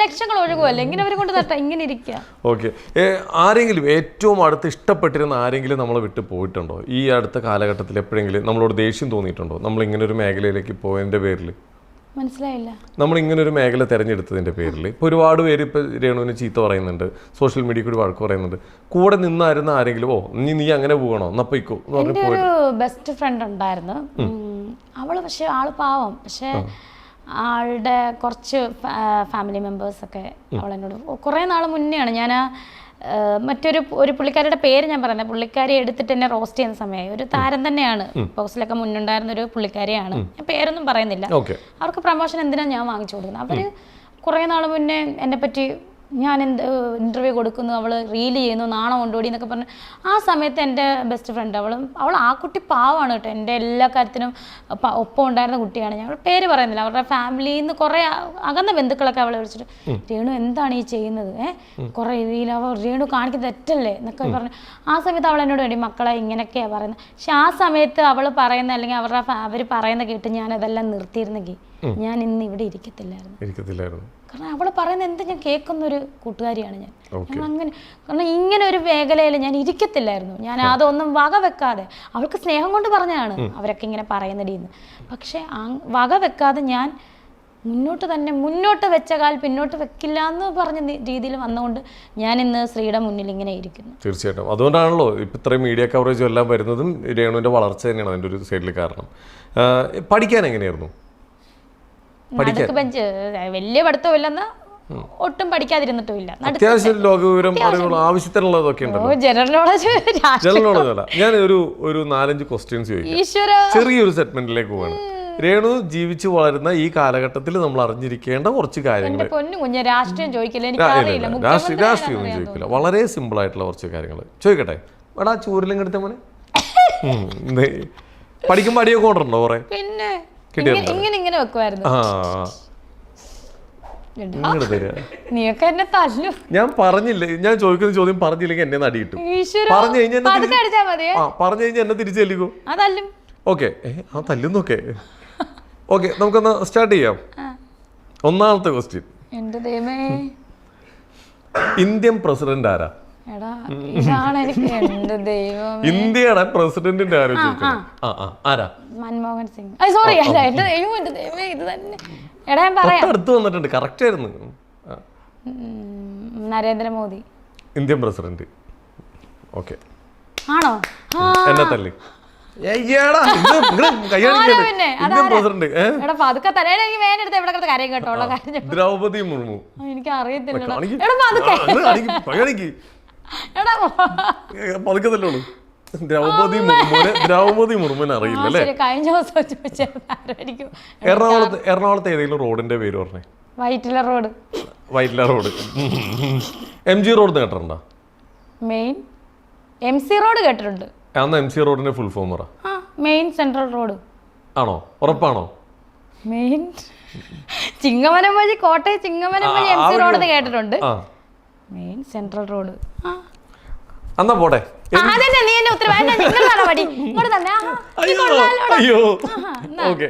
Speaker 2: ലക്ഷങ്ങൾ ഒഴുകുമല്ലേ, ഇങ്ങനെ അവരെ കൊണ്ട് തട്ടാ ഇങ്ങനെ ഇരിക്കുക.
Speaker 1: ഓക്കെ, ആരെങ്കിലും ഏറ്റവും അടുത്ത് ഇഷ്ടപ്പെട്ടിരുന്ന ആരെങ്കിലും നമ്മളെ വിട്ട് പോയിട്ടുണ്ടോ ഈ അടുത്ത കാലഘട്ടത്തിൽ? എപ്പോഴെങ്കിലും നമ്മളോട് ദേഷ്യം തോന്നിയിട്ടുണ്ടോ നമ്മൾ ഇങ്ങനെ ഒരു മേഖലയിലേക്ക് പോയതിൻ്റെ പേരിൽ?
Speaker 2: മനസ്സിലായില്ല.
Speaker 1: നമ്മൾ ഇങ്ങനെ ഒരു മേഖല തിരഞ്ഞെടുത്തതിൻ്റെ പേരിൽ ഇപ്പോൾ ഒരുപാട് പേര് ഇപ്പോൾ രേണുവിന് ചീത്ത പറയുന്നുണ്ട്, സോഷ്യൽ മീഡിയ കൂടി വഴക്ക് പറയുന്നുണ്ട്. കൂടെ നിന്നായിരുന്ന ആരെങ്കിലും നീ അങ്ങനെ പോകണോ എന്നപ്പോയിക്കോ?
Speaker 2: എൻ്റെ ഒരു ബെസ്റ്റ് ഫ്രണ്ട് ഉണ്ടായിരുന്നു, അവള് പക്ഷെ ആള് പാവം, പക്ഷെ ആളുടെ കുറച്ച് ഫാമിലി മെമ്പേഴ്സൊക്കെ അവളെന്നോട് കുറേ നാൾ മുന്നെയാണ്, ഞാൻ ഒരു പുള്ളിക്കാരിയുടെ പേര് ഞാൻ പറയുന്നത്, പുള്ളിക്കാരി എടുത്തിട്ട് എന്നെ റോസ്റ്റ് ചെയ്യുന്ന സമയമായി. ഒരു താരം തന്നെയാണ്, ബോക്സിലൊക്കെ മുന്നുണ്ടായിരുന്ന ഒരു പുള്ളിക്കാരിയാണ്, ഞാൻ പേരൊന്നും പറയുന്നില്ല. അവർക്ക് പ്രമോഷൻ എന്തിനാണ് ഞാൻ വാങ്ങിച്ചു കൊടുക്കുന്നത്. അവർ കുറേ നാൾ മുന്നേ എന്നെ പറ്റി ഞാൻ ഇൻ്റർവ്യൂ കൊടുക്കുന്നു, അവൾ റീൽ ചെയ്യുന്നു, നാണം കൊണ്ടുകൂടി എന്നൊക്കെ പറഞ്ഞ് ആ സമയത്ത് എൻ്റെ ബെസ്റ്റ് ഫ്രണ്ട് അവൾ ആ കുട്ടി പാവമാണ് കേട്ടോ, എൻ്റെ എല്ലാ കാര്യത്തിനും ഒപ്പം ഉണ്ടായിരുന്ന കുട്ടിയാണ്. ഞാൻ പേര് പറയുന്നില്ല, അവരുടെ ഫാമിലിയിൽ നിന്ന് കുറേ അകന്ന ബന്ധുക്കളൊക്കെ അവളെ വിളിച്ചിട്ട് രേണു എന്താണ് ഈ ചെയ്യുന്നത്, കുറേ രീതിയിൽ രേണു കാണിക്കുന്നത് തെറ്റല്ലേ എന്നൊക്കെ പറഞ്ഞു. ആ സമയത്ത് അവൾ എന്നോട് വേണ്ടി മക്കളെ ഇങ്ങനെയൊക്കെയാണ് പറയുന്നത്. പക്ഷെ ആ സമയത്ത് അവൾ പറയുന്ന അല്ലെങ്കിൽ അവർ പറയുന്ന കേട്ട് ഞാൻ അതെല്ലാം നിർത്തിയിരുന്നെങ്കിൽ ഞാൻ ഇന്ന് ഇവിടെ ഇരിക്കത്തില്ലായിരുന്നു. കാരണം അവൾ പറയുന്നത് എന്ത് ഞാൻ കേൾക്കുന്നൊരു കൂട്ടുകാരിയാണ് ഞാൻ. അങ്ങനെ കാരണം ഇങ്ങനെ ഒരു മേഖലയിൽ ഞാൻ ഇരിക്കത്തില്ലായിരുന്നു. ഞാൻ അതൊന്നും വക വെക്കാതെ, അവൾക്ക് സ്നേഹം കൊണ്ട് പറഞ്ഞതാണ് അവരൊക്കെ ഇങ്ങനെ പറയുന്നടിയെന്ന്. പക്ഷെ വക വെക്കാതെ ഞാൻ മുന്നോട്ട് വെച്ച കാൽ പിന്നോട്ട് വെക്കില്ല എന്ന് പറഞ്ഞ രീതിയിൽ വന്നുകൊണ്ട് ഞാൻ ഇന്ന് ശ്രീയുടെ മുന്നിൽ ഇങ്ങനെ ഇരിക്കുന്നു.
Speaker 1: തീർച്ചയായിട്ടും അതുകൊണ്ടാണല്ലോ ഇപ്പം ഇത്രയും മീഡിയ കവറേജും എല്ലാം വരുന്നതും രേണുവിൻ്റെ വളർച്ച തന്നെയാണ് അതിൻ്റെ ഒരു സൈഡിൽ കാരണം. പഠിക്കാൻ എങ്ങനെയായിരുന്നു?
Speaker 2: വലിയ പഠിത്തമില്ലെന്ന് ഒട്ടും പഠിക്കാതിരുന്നിട്ടുമില്ല.
Speaker 1: അത്യാവശ്യം ലോകവിവരം ആവശ്യത്തിനുള്ളതൊക്കെ ഉണ്ടല്ലോ.
Speaker 2: ജനറൽ നോളജ്
Speaker 1: അല്ല. ഞാൻ ഒരു 4-5 ക്വസ്റ്റ്യൻസ് ചോദിക്കാം, ചെറിയൊരു സെഗ്മെന്റിലേക്ക് പോവാണ്. രേണു ജീവിച്ചു വളരുന്ന ഈ കാലഘട്ടത്തിൽ നമ്മൾ അറിഞ്ഞിരിക്കേണ്ട കുറച്ച് കാര്യങ്ങൾ.
Speaker 2: രാഷ്ട്രീയം ചോദിക്കില്ല,
Speaker 1: രാഷ്ട്രീയമൊന്നും ചോദിക്കില്ല, വളരെ സിമ്പിൾ ആയിട്ടുള്ള കുറച്ച് കാര്യങ്ങൾ ചോദിക്കട്ടെ. എടാ ചൂരിലും കിടത്ത മോനെ പഠിക്കുമ്പോൾ അടിയൊക്കെ കൊണ്ടുണ്ടോ? കുറെ
Speaker 2: പിന്നെ ഇങ്ങനെ വെക്കുമായിരുന്നു.
Speaker 1: ഞാൻ പറഞ്ഞില്ലേ, ഞാൻ ചോദിക്കുന്ന ചോദ്യം പറഞ്ഞില്ലെങ്കിൽ എന്നെ നടി കിട്ടും. പറഞ്ഞു കഴിഞ്ഞാൽ എന്നെ തിരിച്ചു തല്ലിക്കോ? ഓക്കെ, ആ തല്ലുന്നൊക്കെ. ഓക്കെ, നമുക്കൊന്ന് സ്റ്റാർട്ട് ചെയ്യാം. ഒന്നാമത്തെ ക്വസ്റ്റ്യൻ, ഇന്ത്യൻ പ്രസിഡന്റ് ആരാ? ഇന്ത്യയുടെ പ്രസിഡന്റിന്റെ ആരോ ആരാ?
Speaker 2: മൻമോഹൻ സിംഗ്. സോറി, ഇത് തന്നെ
Speaker 1: അടുത്ത് വന്നിട്ടുണ്ട്, കറക്റ്റ് ആയിരുന്നു.
Speaker 2: Narendra Modi
Speaker 1: Indian president. ഓക്കെ,
Speaker 2: ആണോ?
Speaker 1: എന്നെ തല്ലി ദ്രൗപദി മുർമു.
Speaker 2: എനിക്ക് അറിയത്തില്ല.
Speaker 1: പതുക്കതല്ലോളൂ. ദ്രൗപദി മുർമുനെ അറിയില്ല അല്ലേ?
Speaker 2: കഴിഞ്ഞ ദിവസം ചോദിച്ചായിരിക്കും.
Speaker 1: എറണാകുളത്ത് ഏതെങ്കിലും റോഡിന്റെ പേര് പറഞ്ഞേ.
Speaker 2: Vyttila road.
Speaker 1: Vyttila road. MG road കേട്ടിട്ടുണ്ടോ?
Speaker 2: മെയിൻ MC റോഡ് കേട്ടിട്ടുണ്ട്.
Speaker 1: അന്ന് MC റോഡിന്റെ ഫുൾ ഫോം പറ.
Speaker 2: മെയിൻ സെൻട്രൽ റോഡ്
Speaker 1: ആണോ? ഉറപ്പാണോ?
Speaker 2: മെയിൻ ചിങ്ങമനം വഴി കോട്ടയം ചിങ്ങമനം വഴി MC റോഡ് കേട്ടിട്ടുണ്ട്. Main central road.
Speaker 1: എന്നാ പോട്ടെ.
Speaker 2: അതന്നെ നീ എന്നെ ഉത്തരവ്
Speaker 1: അയ്യോ ഓക്കെ.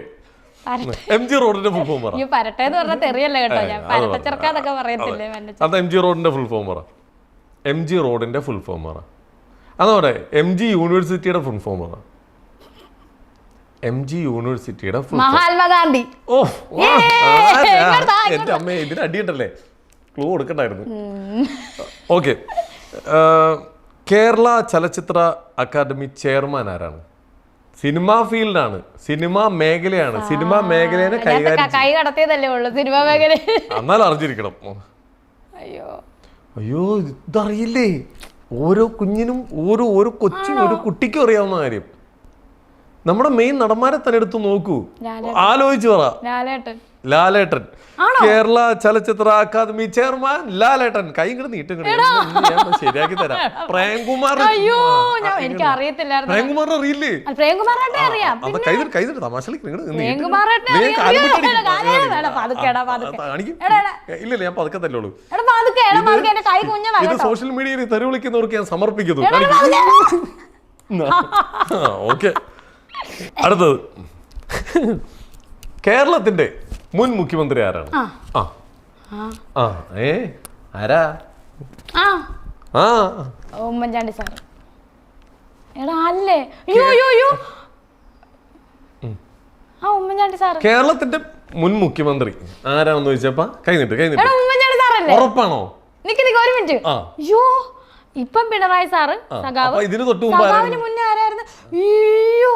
Speaker 1: MG റോഡിന്റെ ഫുൾ ഫോം പറ.
Speaker 2: പരട്ടേന്ന് പറഞ്ഞാൽ തെറിയല്ല കേട്ടോ. ഞാൻ പരട്ടച്ചെറുക്കാന്നൊക്കെ പറയത്തില്ലേ.
Speaker 1: അത് MG റോഡിന്റെ ഫുൾ ഫോം പറ. MG റോഡിന്റെ ഫുൾ ഫോം പറ. അതോടെ MG യൂണിവേഴ്സിറ്റിയുടെ ഫുൾ ഫോം പറ. MG യൂണിവേഴ്സിറ്റിയുടെ
Speaker 2: മഹാത്മാഗാന്ധി.
Speaker 1: ഓ എന്റെ അമ്മ ഇതിന് അടിയിട്ടല്ലേ, ക്ലൂ കൊടുക്കണ്ടായിരുന്നു. ഓക്കെ. കേരള ചലച്ചിത്ര അക്കാദമി ചെയർമാൻ ആരാണ്? സിനിമാ ഫീൽഡാണ്, സിനിമാ മേഖലയാണ്, സിനിമാ മേഖലയെ
Speaker 2: കൈ കടത്തിയതല്ലേ ഉള്ളു സിനിമാ മേഖല.
Speaker 1: എന്നാൽ അറിഞ്ഞിരിക്കണം. അയ്യോ ഇതറിയില്ലേ? ഓരോ കുഞ്ഞിനും ഓരോ കൊച്ചിനും ഒരു കുട്ടിക്കും അറിയാവുന്ന കാര്യം. നമ്മുടെ മെയിൻ നടന്മാരെ തന്നെ എടുത്ത് നോക്കൂ, ആലോചിച്ച് പറ. ലാലേട്ടൻ. കേരള ചലച്ചിത്ര അക്കാദമി ചെയർമാൻ ലാലേട്ടൻ. കൈ ഇങ്ങോട്ട് നീട്ടും ശരിയാക്കി തരാം. പ്രേംകുമാർ. പ്രേംകുമാറിനെ അറിയില്ലേ? കൈ തമാശ ഇല്ലല്ലേ, ഞാൻ പതുക്കെ തല്ലുള്ളൂ. ഇത് സോഷ്യൽ മീഡിയയിൽ തെറി വിളിക്കുന്നവർക്ക് ഞാൻ സമർപ്പിക്കുന്നു. ഓക്കെ. അടുത്തത്, കേരളത്തിന്റെ മുൻ മുഖ്യമന്ത്രി ആരാണ്? ആരാ?
Speaker 2: ഉമ്മൻചാണ്ടി സാർ. ഉമ്മൻചാണ്ടി സാർ
Speaker 1: കേരളത്തിന്റെ മുൻ മുഖ്യമന്ത്രി ആരാണെന്ന് ചോദിച്ചപ്പോ കൈനിട്ട്
Speaker 2: ഉമ്മൻചാണ്ടി സാറല്ലേ?
Speaker 1: ഉറപ്പാണോ?
Speaker 2: ഒരു മിനിറ്റ്. അയ്യോ ഇപ്പം പിണറായി സാറ്.
Speaker 1: ഇതിന് തൊട്ട് മുമ്പ്
Speaker 2: മുന്നേ ആരായിരുന്നു? അയ്യോ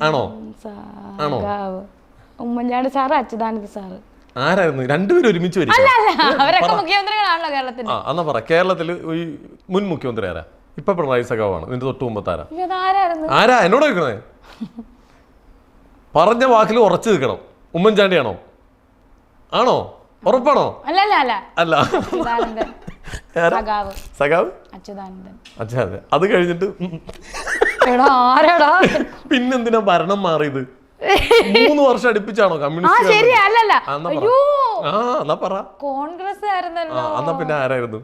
Speaker 1: ആണോ?
Speaker 2: Oommen Chandy sir, Achuthananda sir.
Speaker 1: ആരായിരുന്നു? രണ്ടുപേരും ഒരുമിച്ച് വരും.
Speaker 2: അവരൊക്കെ മുഖ്യമന്ത്രികളാണല്ലോ കേരളത്തിൽ.
Speaker 1: എന്നാ പറ, കേരളത്തിൽ മുൻ മുഖ്യമന്ത്രി ആരാ? ഇപ്പൊ പിണറായി സഖാവാണ്. നിന്റെ തൊട്ട് മുമ്പത്ത് ആരാ? എന്നോട് ചോദിക്കണേ. പറഞ്ഞ വാക്കിൽ ഉറച്ചു നിൽക്കണം. ഉമ്മൻചാണ്ടിയാണോ? ആണോ? ഉറപ്പാണോ? അല്ല. സഖാവ് അച്യുതാനന്ദൻ. അത് കഴിഞ്ഞിട്ട് പിന്നെന്തിനാ ഭരണം മാറിയത്? 3 വർഷം അടുപ്പിച്ചാണോ കമ്മ്യൂണിസ്റ്റ്?
Speaker 2: കോൺഗ്രസ്.
Speaker 1: എന്നാ പിന്നെ ആരായിരുന്നു?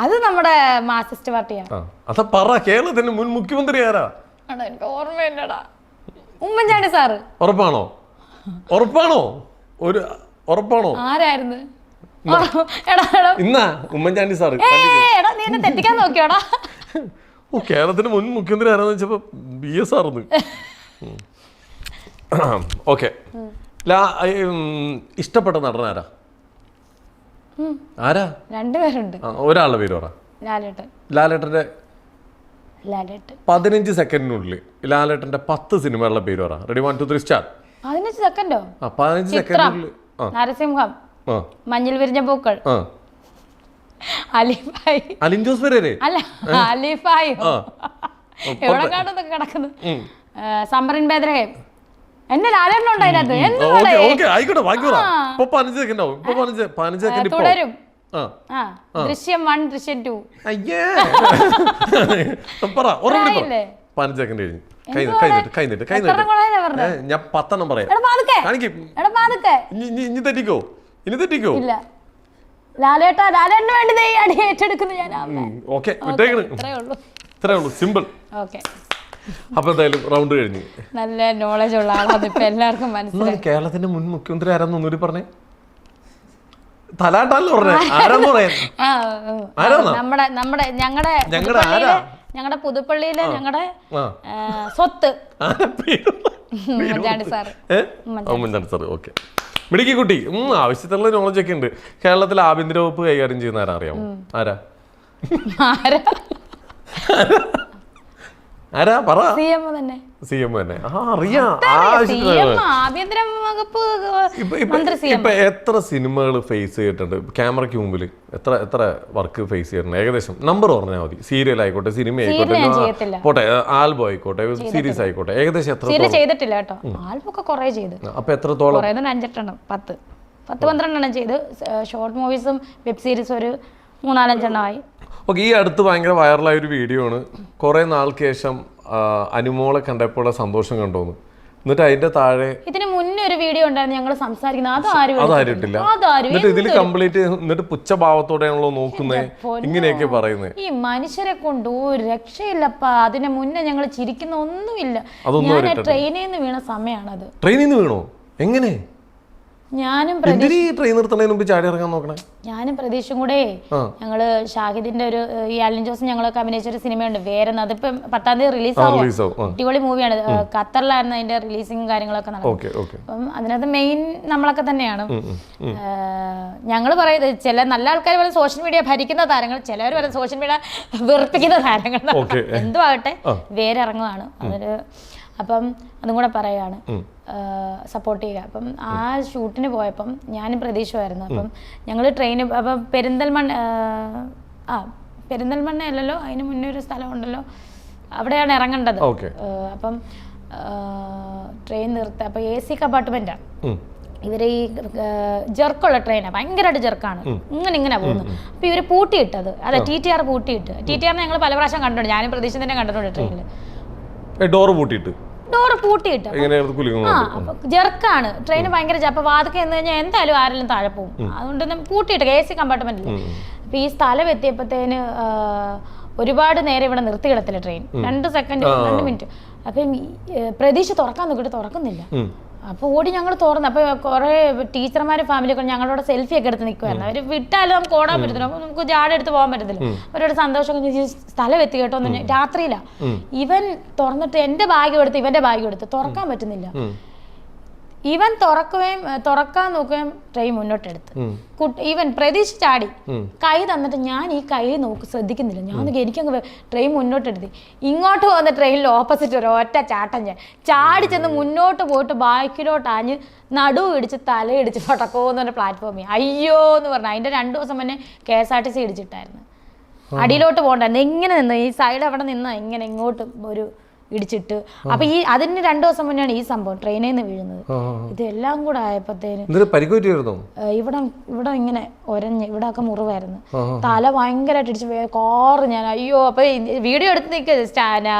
Speaker 2: അത് നമ്മുടെ മാർക്സിസ്റ്റ് പാർട്ടിയാണ്.
Speaker 1: അതാ പറ, കേരളത്തിന്റെ മുൻ മുഖ്യമന്ത്രി ആരാ?
Speaker 2: എനിക്ക് ഓർമ്മയില്ലടാ. ഉമ്മൻചാണ്ടി സാറ്.
Speaker 1: ഉറപ്പാണോ? ഉറപ്പാണോ?
Speaker 2: ആരായിരുന്നു?
Speaker 1: ഇന്നാ ഉമ്മൻചാണ്ടി സാറ്.
Speaker 2: തെറ്റിക്കാൻ നോക്കിയോടാ.
Speaker 1: കേരളത്തിന്റെ മുൻ മുഖ്യമന്ത്രി ആരാന്ന് വെച്ചപ്പോ BS ആർന്ന്. ഓക്കെ. ഇഷ്ടപ്പെട്ട നടൻ ആരാ?
Speaker 2: രണ്ടുപേരുണ്ട്.
Speaker 1: ഒരാളുടെ പേര് പറ. ലാലേട്ടന്റെ 15 സെക്കൻഡിനുള്ളിൽ ലാലേട്ടന്റെ 10 സിനിമകളുടെ പേര് പറ. റെഡി? 1 2 3 സ്റ്റാർട്ട്.
Speaker 2: 15 സെക്കൻഡോ?
Speaker 1: 15 സെക്കൻഡിനുള്ളിൽ.
Speaker 2: നരസിംഹം, മഞ്ഞിൽ വിരിഞ്ഞ പൂക്കൾ,
Speaker 1: അലിൻ ജോസ് പെരേര.
Speaker 2: അല്ല, അലിഫായി എവിടെ കാണുന്നൊക്കെ കിടക്കുന്നു. സമ്പറിൻ ബേദ്രഹേം. എന്നെ ലാലേട്ടനുണ്ട് അതിനകത്ത്. തുടരും. ദൃശ്യം 1, ദൃശ്യം 2.
Speaker 1: 15 സെക്കൻഡ് കഴിഞ്ഞു. ഞാൻ 10 പറയാം. ഇനി തെറ്റിക്കോ?
Speaker 2: ഇല്ല. ലാലേട്ടന് വേണ്ടി അടി ഏറ്റെടുക്കുന്നു ഞാൻ.
Speaker 1: ഇത്രേ ഉള്ളൂ. സിമ്പിൾ. അപ്പൊ എന്തായാലും റൗണ്ട് കഴിഞ്ഞു.
Speaker 2: നല്ല നോളജ് ഉള്ള ആളാണ് ഇപ്പൊ എല്ലാവർക്കും മനസ്സിലായി.
Speaker 1: കേരളത്തിന്റെ മുൻ മുഖ്യമന്ത്രി ആരാന്ന് ഒന്നുകൂടി പറഞ്ഞേ. തലാട്ടല്ലോ പറഞ്ഞേ. ആരാന്ന് പറയാൻ?
Speaker 2: ഞങ്ങളുടെ പുതുപ്പള്ളിയിലെ ഞങ്ങളുടെ സ്വത്ത് ഉമ്മൻചാണ്ടി
Speaker 1: സാർ. ഓക്കെ. മിടുക്കി കുട്ടി. ആവശ്യത്തിലുള്ള നോളജ് ഒക്കെ ഉണ്ട്. കേരളത്തിലെ ആഭ്യന്തര വകുപ്പ് കൈകാര്യം ചെയ്യുന്ന ആരാ അറിയാമോ? ആരാ? ആരാ പറ?
Speaker 2: CM തന്നെ.
Speaker 1: CM തന്നെ. അറിയാം.
Speaker 2: ആഭ്യന്തര വകുപ്പ് മന്ത്രി CM.
Speaker 1: ഇപ്പൊ എത്ര സിനിമകൾ ഫേസ് ചെയ്തിട്ടുണ്ട് ക്യാമറയ്ക്ക് മുമ്പിൽ? എത്ര വർക്ക് ഫേസ് ചെയ്തിട്ടുണ്ട് ഏകദേശം? നമ്പർ പറഞ്ഞാൽ മതി. സീരിയൽ ആയിക്കോട്ടെ, സിനിമ ആയിക്കോട്ടെ, പോട്ടെ, ആൽബം ആയിക്കോട്ടെ, സീരീസ് ആയിക്കോട്ടെ, ഏകദേശം എത്ര
Speaker 2: ചെയ്തിട്ടില്ല കേട്ടോ. ആൽബം ഒക്കെ കുറെ ചെയ്ത്.
Speaker 1: അപ്പൊ എത്രത്തോളം?
Speaker 2: 5-8 10-12 ചെയ്ത്. ഷോർട്ട് മൂവീസും വെബ് സീരീസും ഒരു 3-4 എണ്ണമായി.
Speaker 1: ഓക്കെ. ഈ അടുത്ത് ഭയങ്കര വൈറലായ ഒരു വീഡിയോ ആണ്. കുറെ നാൾക്ക് ശേഷം അനുമോളെ കണ്ടപ്പോൾ സന്തോഷം കണ്ടോന്ന്. എന്നിട്ട് അതിന്റെ താഴെ
Speaker 2: ഇതിന് മുന്നേ ഒരു വീഡിയോ ഉണ്ടായിരുന്നു ഞങ്ങൾ സംസാരിക്കുന്നത്.
Speaker 1: അതാരും ഇട്ടില്ല. എന്നിട്ട് ഇതിൽ കംപ്ലീറ്റ് എന്നിട്ട് പുച്ഛഭാവത്തോടെയാണല്ലോ നോക്കുന്നത്, ഇങ്ങനെയൊക്കെ പറയുന്നത്.
Speaker 2: ഈ മനുഷ്യരെ കൊണ്ട് ഒരു രക്ഷയില്ലപ്പാ. അതിന് മുന്നേ ഞങ്ങൾ ചിരിക്കുന്ന ഒന്നുമില്ല. ഞാൻ ട്രെയിനിൽ നിന്ന് വീണ സമയമാണത്.
Speaker 1: ട്രെയിനിൽ നിന്ന് വീണോ? എങ്ങനെ?
Speaker 2: ഞാനും
Speaker 1: ട്രെയിൻ നിർത്തുന്നതിന് മുമ്പ് ചാടി ഇറങ്ങാൻ നോക്കണേ.
Speaker 2: ഞാനും പ്രതീക്ഷയും കൂടെ ഞങ്ങള് ഷാഹിദിന്റെ ഒരു ഈ അലിൻ ജോസും ഞങ്ങളൊക്കെ അഭിനയിച്ച ഒരു സിനിമയുണ്ട് വേറെ. അതിപ്പോ 10-ാം തീയതി റിലീസ് ആവും. അടിപൊളി മൂവിയാണ്. ഖത്തറിലായിരുന്നു അതിന്റെ റിലീസിങ് കാര്യങ്ങളൊക്കെ നടന്നത്. അപ്പം അതിനകത്ത് മെയിൻ നമ്മളൊക്കെ തന്നെയാണ്. ഞങ്ങള് പറയുന്നത് ചില നല്ല ആൾക്കാർ പറയുന്നത് സോഷ്യൽ മീഡിയ ഭരിക്കുന്ന താരങ്ങൾ, ചിലവർ പറയുന്നത് സോഷ്യൽ മീഡിയ വെറുപ്പിക്കുന്ന താരങ്ങൾ. എന്തും ആകട്ടെ വേറെ ഇറങ്ങുവാണ്. അതൊരു അപ്പം അതും കൂടെ പറയുകയാണ്, സപ്പോർട്ട് ചെയ്യുക. അപ്പം ആ ഷൂട്ടിന് പോയപ്പം ഞാനും പ്രതീക്ഷമായിരുന്നു. അപ്പം ഞങ്ങൾ ട്രെയിന് അപ്പം പെരിന്തൽമണ്ണ അല്ലല്ലോ, അതിന് മുന്നേ ഒരു സ്ഥലമുണ്ടല്ലോ, അവിടെയാണ് ഇറങ്ങേണ്ടത്. അപ്പം ട്രെയിൻ നിർത്തുക. അപ്പം AC കമ്പാർട്ട്മെൻറ്റാണ്. ഇവർ ഈ ജെർക്കുള്ള ട്രെയിനാണ്, ഭയങ്കരമായിട്ട് ജെർക്കാണ്, ഇങ്ങനെ പോകുന്നത്. അപ്പോൾ ഇവർ പൂട്ടിയിട്ടത്, അതെ TTR പൂട്ടിയിട്ട്. TTR ഞങ്ങൾ പല പ്രാവശ്യം കണ്ടിട്ടുണ്ട്, ഞാനും പ്രതീക്ഷ തന്നെ കണ്ടിട്ടുണ്ട്. ട്രെയിനിൽ ഡോറ് പൂട്ടിയിട്ട് ജെർക്കാണ് ട്രെയിൻ ഭയങ്കര. അപ്പൊ വാതൊക്കെ എന്ന് കഴിഞ്ഞാൽ എന്തായാലും ആരെങ്കിലും താഴെ പോകും. അതുകൊണ്ട് പൂട്ടിയിട്ട് AC കമ്പാർട്ട്മെന്റിൽ. അപ്പൊ ഈ സ്ഥലം എത്തിയപ്പോഴത്തേന് ഒരുപാട് നേരം ഇവിടെ നിർത്തിയിടത്തില്ല ട്രെയിൻ. 2 second 2 minute. അപ്പം പ്രതീക്ഷ തുറക്കാൻ നോക്കിയിട്ട് തുറക്കുന്നില്ല. അപ്പോൾ ഓടി ഞങ്ങൾ തുറന്നു. അപ്പോൾ കുറേ ടീച്ചർമാരും ഫാമിലിയൊക്കെ ഞങ്ങളോട് സെൽഫിയൊക്കെ എടുത്ത് നിൽക്കുമായിരുന്നു. അവർ വിട്ടാലും നമുക്ക് ഓടാൻ പറ്റത്തില്ല, അപ്പോൾ നമുക്ക് ജാടെ എടുത്ത് പോകാൻ പറ്റത്തില്ല. അവരോട് സന്തോഷമൊക്കെ സ്ഥലം എത്തി കേട്ടോ എന്ന്. രാത്രിയിലാണ് ഇവൻ തുറന്നിട്ട് എൻ്റെ ബാഗ് എടുത്ത് ഇവൻ്റെ ബാഗ് എടുത്ത് തുറക്കാൻ പറ്റുന്നില്ല. ഇവൻ തുറക്കാൻ നോക്കുകയും ട്രെയിൻ മുന്നോട്ടെടുത്ത്. ഇവൻ പ്രതീക്ഷ ചാടി കൈ തന്നിട്ട് ഞാൻ ഈ കൈ ശ്രദ്ധിക്കുന്നില്ല. ഞാൻ എനിക്കങ്ങ് ട്രെയിൻ മുന്നോട്ടെടുത്ത് ഇങ്ങോട്ട് പോകുന്ന ട്രെയിനിൽ ഓപ്പോസിറ്റ് ഒരു ഒറ്റ ചാട്ടം ചാടി ചെന്ന് മുന്നോട്ട് പോയിട്ട് ബാക്കിലോട്ട് ആഞ്ഞ് നടുവ് ഇടിച്ച് തലയിടിച്ച് പടക്കോന്ന് പറഞ്ഞ പ്ലാറ്റ്ഫോമിൽ അയ്യോ എന്ന് പറഞ്ഞു. അതിൻ്റെ 2 ദിവസം മുന്നേ KSRTC ഇടിച്ചിട്ടായിരുന്നു. അടിയിലോട്ട് പോകണ്ടായിരുന്നു. എങ്ങനെ നിന്ന് ഈ സൈഡ് അവിടെ നിന്നാ ഇങ്ങനെ ഇങ്ങോട്ട് ഒരു ഇടിച്ചിട്ട്. അപ്പൊ ഈ അതിന് 2 ദിവസം മുന്നെയാണ് ഈ സംഭവം ട്രെയിനിൽ നിന്ന് വീഴുന്നത്. ഇതെല്ലാം കൂടെ ആയപ്പോഴത്തേന് ഇവിടെ ഇങ്ങനെ ഒരഞ്ഞ് ഇവിടെ ഒക്കെ മുറിവായിരുന്നു. തല ഭയങ്കരമായിട്ട് ഇടിച്ച് കാറ് ഞാൻ അയ്യോ. അപ്പൊ വീഡിയോ എടുത്ത് നിൽക്കുക.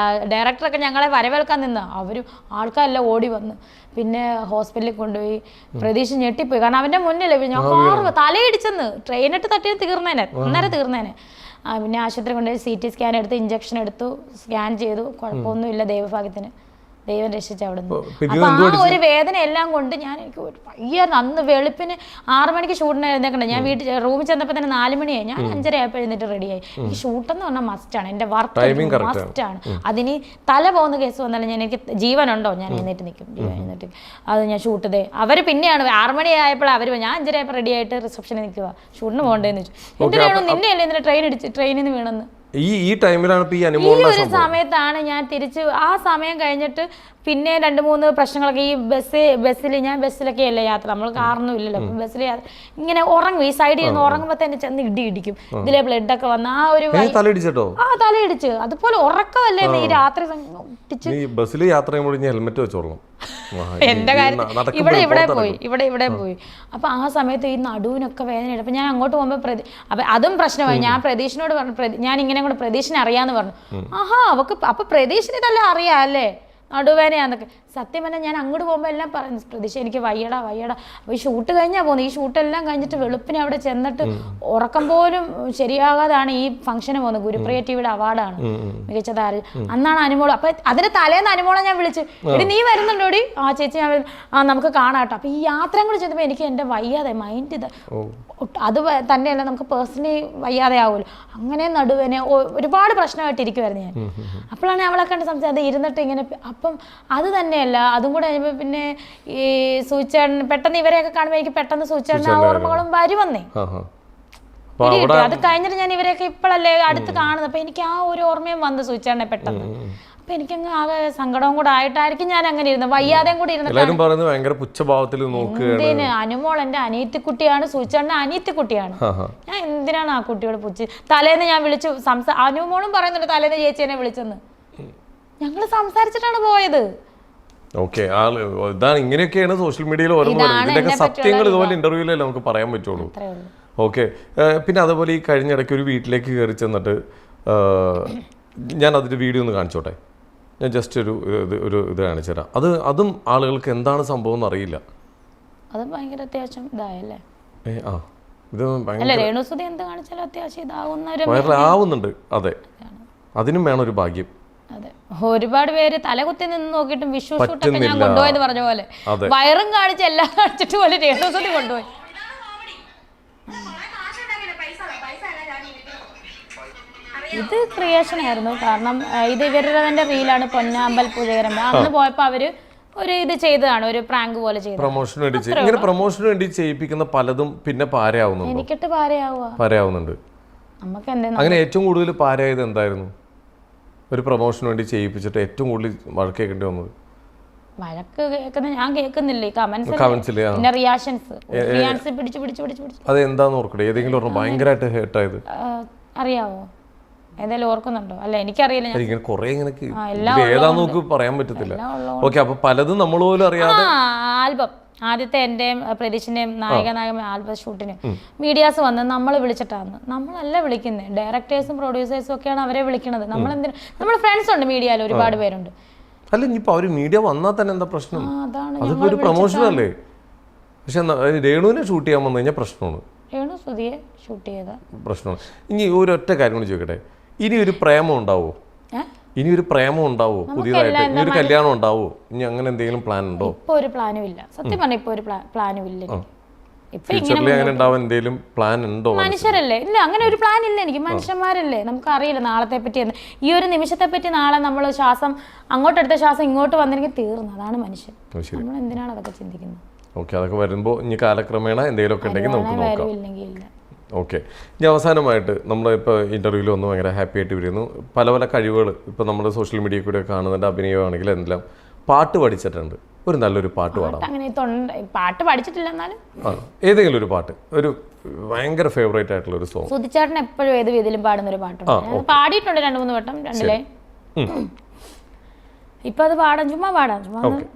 Speaker 2: ഡയറക്ടറൊക്കെ ഞങ്ങളെ വരവേൽക്കാൻ നിന്ന് അവരും ആൾക്കാരെല്ലാം ഓടി വന്ന് പിന്നെ ഹോസ്പിറ്റലിൽ കൊണ്ടുപോയി. പ്രതീക്ഷ ഞെട്ടിപ്പോയി, കാരണം അവന്റെ മുന്നിൽ ഞാൻ കാറ് തലയിടിച്ചെന്ന്. ട്രെയിനിട്ട് തട്ടിയത് തീർന്നേനെ, അന്നേരം തീർന്നേനെ. പിന്നെ ആശുപത്രി കൊണ്ടുപോയി CT സ്കാൻ എടുത്ത് ഇഞ്ചക്ഷൻ എടുത്തു, സ്കാൻ ചെയ്തു. കുഴപ്പമൊന്നുമില്ല, ദൈവഭാഗ്യത്തിന് ദൈവം രക്ഷിച്ച അവിടെ നിന്ന്. അപ്പൊ ആ ഒരു വേദന എല്ലാം കൊണ്ട് ഞാൻ എനിക്ക് വയ്യായിരുന്നു. അന്ന് വെളുപ്പിന് 6 മണിക്ക് ഷൂട്ടിന് എഴുന്നേക്കണ്ട. ഞാൻ റൂമിൽ ചെന്നപ്പോൾ തന്നെ 4 മണിയായി. ഞാൻ 5:30 ആയപ്പോൾ എഴുന്നേറ്റ് റെഡിയായി. എനിക്ക് ഷൂട്ടെന്ന് പറഞ്ഞാൽ മസ്റ്റാണ്, എൻ്റെ വർക്ക് മസ്റ്റാണ്. അതിന് തല പോകുന്ന കേസ് വന്നാലും ഞാൻ എനിക്ക് ജീവനുണ്ടോ ഞാൻ എഴുന്നേറ്റ് നിൽക്കും. എഴുന്നേറ്റ് അത് ഞാൻ ഷൂട്ട് ചെയ്തേ. അവർ പിന്നെയാണ് 6 മണി ആയപ്പോൾ അവർ ഞാൻ 5:30 ആയപ്പോൾ റെഡി ആയിട്ട് റിസപ്ഷനിൽ നിൽക്കുക. ഷൂട്ടിന് പോകേണ്ടതെന്ന് ചോദിച്ചു. എന്തിനാണോ നിന്നെയല്ലേ ഇന്നലെ ട്രെയിനിൽ നിന്ന് വീണെന്ന്.
Speaker 1: ഈ ടൈമിലാണ്
Speaker 2: ഈ ഒരു സമയത്താണ് ഞാൻ തിരിച്ച്. ആ സമയം കഴിഞ്ഞിട്ട് പിന്നെ 2-3 പ്രശ്നങ്ങളൊക്കെ ഈ ഞാൻ ബസ്സിലൊക്കെ അല്ലേ യാത്ര, നമ്മൾ കാറൊന്നും ഇല്ലല്ലോ. ബസ്സിൽ ഇങ്ങനെ ഉറങ്ങും, ഈ സൈഡിൽ ഇരുന്ന് ഉറങ്ങുമ്പോൾ തന്നെ ചെന്ന് ഇടിക്കും. ഇതിലെ ബ്ലഡൊക്കെ വന്ന് ആ ഒരു തലയിടിച്ച്. അതുപോലെ ഉറക്കമല്ലേ ഈ രാത്രി
Speaker 1: ബസ്സിൽ യാത്ര ചെയ്യുമ്പോൾ ഹെൽമെറ്റ് വെച്ചോളാം.
Speaker 2: എന്റെ കാര്യം ഇവിടെ പോയി. അപ്പൊ ആ സമയത്ത് ഈ നടുവിനൊക്കെ വേദന. അപ്പൊ ഞാൻ അങ്ങോട്ട് പോകുമ്പോ അപ്പൊ അതും പ്രശ്നമായി. ഞാൻ പ്രതീക്ഷനോട് പറഞ്ഞു, ഞാൻ ഇങ്ങനെ കൂടെ പ്രതീക്ഷനെ അറിയാന്ന് പറഞ്ഞു. ആഹാ അവക്ക് അപ്പൊ പ്രതീക്ഷനെ ഇതെല്ലാം അറിയാം അല്ലേ നടുവേദനയാന്നൊക്കെ. സത്യം പറഞ്ഞാൽ ഞാൻ അങ്ങോട്ട് പോകുമ്പോൾ എല്ലാം പറഞ്ഞു, പ്രതീക്ഷ എനിക്ക് വയ്യടാ. അപ്പോൾ ഈ ഷൂട്ട് കഴിഞ്ഞാൽ പോകുന്നത്. ഈ ഷൂട്ടെല്ലാം കഴിഞ്ഞിട്ട് വെളുപ്പിനെ അവിടെ ചെന്നിട്ട് ഉറക്കം പോലും ശരിയാകാതാണ് ഈ ഫംഗ്ഷന് പോകുന്നത്. ഗുരുപ്രിയ TVയുടെ അവാർഡാണ് മികച്ച താരം. അന്നാണ് അനുമോള്. അപ്പൊ അതിന് തലേന്ന് അനുമോളെ ഞാൻ വിളിച്ചു, എടി നീ വരുന്നുണ്ടോടി? ആ ചേച്ചി ഞാൻ നമുക്ക് കാണാട്ടോ. അപ്പൊ ഈ യാത്രയും കൂടി ചെയ്തപ്പോൾ എനിക്ക് എൻ്റെ വയ്യാതെ മൈൻഡ് അത് തന്നെയല്ല, നമുക്ക് പേഴ്സണലി വയ്യാതെ ആവുമല്ലോ. അങ്ങനെ നടുവേനെ ഒരുപാട് പ്രശ്നമായിട്ടിരിക്കുമായിരുന്നു ഞാൻ. അപ്പോഴാണ് അവളെ കണ്ട് സംസാരിച്ചത് ഇരുന്നിട്ട് ഇങ്ങനെ. അപ്പം അത് തന്നെയല്ല, അതും കൂടെ കഴിഞ്ഞപ്പോൾ പിന്നെ ഈ സൂചേട്ടൻ പെട്ടെന്ന് ഇവരെയൊക്കെ കാണുമ്പോൾ എനിക്ക് പെട്ടെന്ന് സൂചേട്ടൻ ആ ഓർമ്മകളും വരുവന്നേ. അത് കഴിഞ്ഞിട്ട് ഞാൻ ഇവരെയൊക്കെ ഇപ്പോഴല്ലേ അടുത്ത് കാണുന്നത്. അപ്പൊ എനിക്ക് ആ ഒരു ഓർമ്മയും വന്ന് സൂചിച്ചാണെ പെട്ടെന്ന്. അപ്പൊ എനിക്കങ്ങ് ആകെ സങ്കടവും കൂടെ ആയിട്ടായിരിക്കും ഞാൻ അങ്ങനെ ഇരുന്നത്, വയ്യാതെയും കൂടി ഇരുന്ന്. അനുമോൾ എന്റെ അനിയത്തിക്കുട്ടിയാണ്, സൂചിച്ചാണ്ട അനിയത്തിക്കുട്ടിയാണ്. ഞാൻ എന്തിനാണ് ആ കുട്ടിയോട് പുച്ഛി? തലേന്ന് ഞാൻ വിളിച്ചു അനുമോളും പറയുന്നുണ്ട് തലേന്ന് ചേച്ചിനെ വിളിച്ചെന്ന്. ഞങ്ങള് സംസാരിച്ചിട്ടാണ് പോയത്.
Speaker 1: ഇങ്ങനെയൊക്കെയാണ് സോഷ്യൽ മീഡിയയിൽ ഓരോ സത്യങ്ങൾ ഇതുപോലെ ഇന്റർവ്യൂലല്ലേ നമുക്ക് പറയാൻ പറ്റുള്ളൂ. ഓക്കെ. പിന്നെ അതുപോലെ ഈ കഴിഞ്ഞിടയ്ക്ക് ഒരു വീട്ടിലേക്ക് കയറി ചെന്നിട്ട് ഞാൻ അതിന്റെ വീഡിയോ ഒന്ന് കാണിച്ചോട്ടെ. ഞാൻ ജസ്റ്റ് ഒരു ഇത് കാണിച്ചു തരാം. അതും ആളുകൾക്ക് എന്താണ് സംഭവം എന്ന് അറിയില്ല.
Speaker 2: അത് ഭയങ്കര അത്യാവശ്യം ഇതായല്ലേ.
Speaker 1: വൈറലാവുന്നുണ്ട്. അതെ, അതിനും വേണം ഒരു ഭാഗ്യം.
Speaker 2: അതെ, ഒരുപാട് പേര് തലകുത്തി നിന്ന് നോക്കിയിട്ടും വിഷു ഷൂട്ടൊക്കെ ഞാൻ കൊണ്ടുപോയെന്ന് പറഞ്ഞ പോലെ വയറും കാണിച്ച് എല്ലാം കാണിച്ചിട്ട് പോലെ രേണുസുതി കൊണ്ടുപോയി. ഇത് ക്രിയേഷൻ ആയിരുന്നു. കാരണം ഇത് ഇവരുടെ തന്നെ റീലാണ്, പൊന്നാമ്പൽ പുഴയരമ്പ. അന്ന് പോയപ്പോ അവര് ഒരു ഇത് ചെയ്തതാണ്, ഒരു പ്രാങ്ക് പോലെ ചെയ്തത്.
Speaker 1: പ്രൊമോഷന് വേണ്ടി ചെയ്യിപ്പിക്കുന്ന പലതും പിന്നെ പാരയാവുന്നുണ്ട്.
Speaker 2: എനിക്കിട്ട് പാരയാവുന്നുണ്ട്. നമുക്ക് എന്തെങ്കിലും
Speaker 1: അങ്ങനെ ഏറ്റവും കൂടുതൽ പാരയായത് എന്തായിരുന്നു? ഒരു പ്രൊമോഷന് വേണ്ടി ചെയ്യിപ്പിച്ചിട്ട് ഏറ്റവും കൂടുതൽ വഴക്ക് കേൾക്കേണ്ടി വന്നത്?
Speaker 2: വഴക്ക് കേൾക്കുന്ന ഞാൻ കേൾക്കുന്നില്ലേ, കമന്റ്സിൽ പിന്നെ റിയാക്ഷൻസ് പിടിച്ചു.
Speaker 1: അത് എന്താന്ന് ഓർക്കട്ടെ, ഏതെങ്കിലും ഒരെണ്ണം ഭയങ്കരമായിട്ട് ഹേർട്ടായത് അറിയാവോ?
Speaker 2: ഏതായാലും ഓർക്കുന്നുണ്ടോ? അല്ല എനിക്കറിയില്ല.
Speaker 1: ഏതാന്ന് നമുക്ക് പറയാൻ പറ്റത്തില്ല. ഓക്കെ, അപ്പൊ പലതും നമ്മൾ പോലും അറിയാതെ.
Speaker 2: ആൽബം ആദ്യത്തെ എന്റെയും പ്രതീഷിന്റെയും നായക ആൽബം ഷൂട്ടിന് മീഡിയാസ് വന്ന് നമ്മൾ വിളിച്ചിട്ടാണ്. നമ്മളല്ല വിളിക്കുന്നത്, ഡയറക്ടേഴ്സും പ്രൊഡ്യൂസേഴ്സും ഒക്കെയാണ് അവരെ വിളിക്കുന്നത്. നമ്മൾ ഫ്രണ്ട്സ് ഉണ്ട് മീഡിയയിൽ, ഒരുപാട് പേരുണ്ട്.
Speaker 1: അല്ല, ഇനിയിപ്പോ അവര് മീഡിയ വന്നാൽ തന്നെ എന്താ പ്രശ്നം? അതിപ്പോ ഒരു പ്രൊമോഷൻ അല്ലേ. പക്ഷെ രേണുവിനെ ഷൂട്ട് ചെയ്യാൻ വന്നു കഴിഞ്ഞാൽ പ്രശ്നമാണ്.
Speaker 2: രേണു സുധിയെ ഷൂട്ട് ചെയ്ത പ്രശ്നമാണ്.
Speaker 1: ഇനി ഒരൊറ്റ കാര്യം കൂടി ചോദിക്കട്ടെ, ഇനി ഒരു പ്രേമം ഉണ്ടാവോ? പുതിയതായിട്ട് ഇനി ഒരു കല്യാണം ഉണ്ടാവോ? ഇനി അങ്ങനെ എന്തെങ്കിലും പ്ലാൻ ഉണ്ടോ?
Speaker 2: ഇപ്പൊ ഒരു പ്ലാനും ഇല്ല, സത്യം പറഞ്ഞ. ഇപ്പൊ ഒരു പ്ലാനും ഇല്ല. മനുഷ്യരല്ലേ, ഇല്ല അങ്ങനെ ഒരു പ്ലാൻ ഇല്ല എനിക്ക്. മനുഷ്യന്മാരല്ലേ, നമുക്ക് അറിയില്ല നാളത്തെ പറ്റി. ഈ ഒരു നിമിഷത്തെ പറ്റി നാളെ നമ്മൾ ശ്വാസം അങ്ങോട്ടെടുത്ത ശ്വാസം ഇങ്ങോട്ട് വന്നില്ലെങ്കിൽ തീർന്നു. അതാണ് മനുഷ്യൻ. നമ്മൾ എന്തിനാണ് അതൊക്കെ ചിന്തിക്കുന്നത്?
Speaker 1: ഓക്കെ, അതൊക്കെ വരുമ്പോൾ ഇനി കാലക്രമേണ എന്തെങ്കിലുമൊക്കെ ഉണ്ടെങ്കിൽ നമുക്ക് നോക്കാം. ഓക്കെ, ഇനി അവസാനമായിട്ട് നമ്മളിപ്പോൾ ഇൻ്റർവ്യൂവിൽ വന്ന് ഭയങ്കര ഹാപ്പി ആയിട്ട് വരുന്നു. പല പല കഴിവുകൾ ഇപ്പോൾ നമ്മൾ സോഷ്യൽ മീഡിയയിൽ കൂടെ കാണുന്നുണ്ട്. അഭിനയമാണെങ്കിൽ എന്തെല്ലാം പാട്ട് പഠിച്ചിട്ടുണ്ട്. ഒരു നല്ലൊരു പാട്ട് പാടാം.
Speaker 2: പാട്ട് പഠിച്ചിട്ടില്ല എന്നാലും
Speaker 1: ഏതെങ്കിലും ഒരു പാട്ട്, ഒരു ഭയങ്കര ഫേവറേറ്റ് ആയിട്ടുള്ള ഒരു സോങ്.
Speaker 2: സുധിച്ചേട്ടൻ എപ്പോഴും ഏത് രീതിയിലും പാടുന്ന ഒരു പാട്ടുണ്ട്. പാടിയിട്ടുണ്ട് 2-3 വട്ടം, 2 ഇപ്പൊ അത് ചുമ്മാ പാടാം.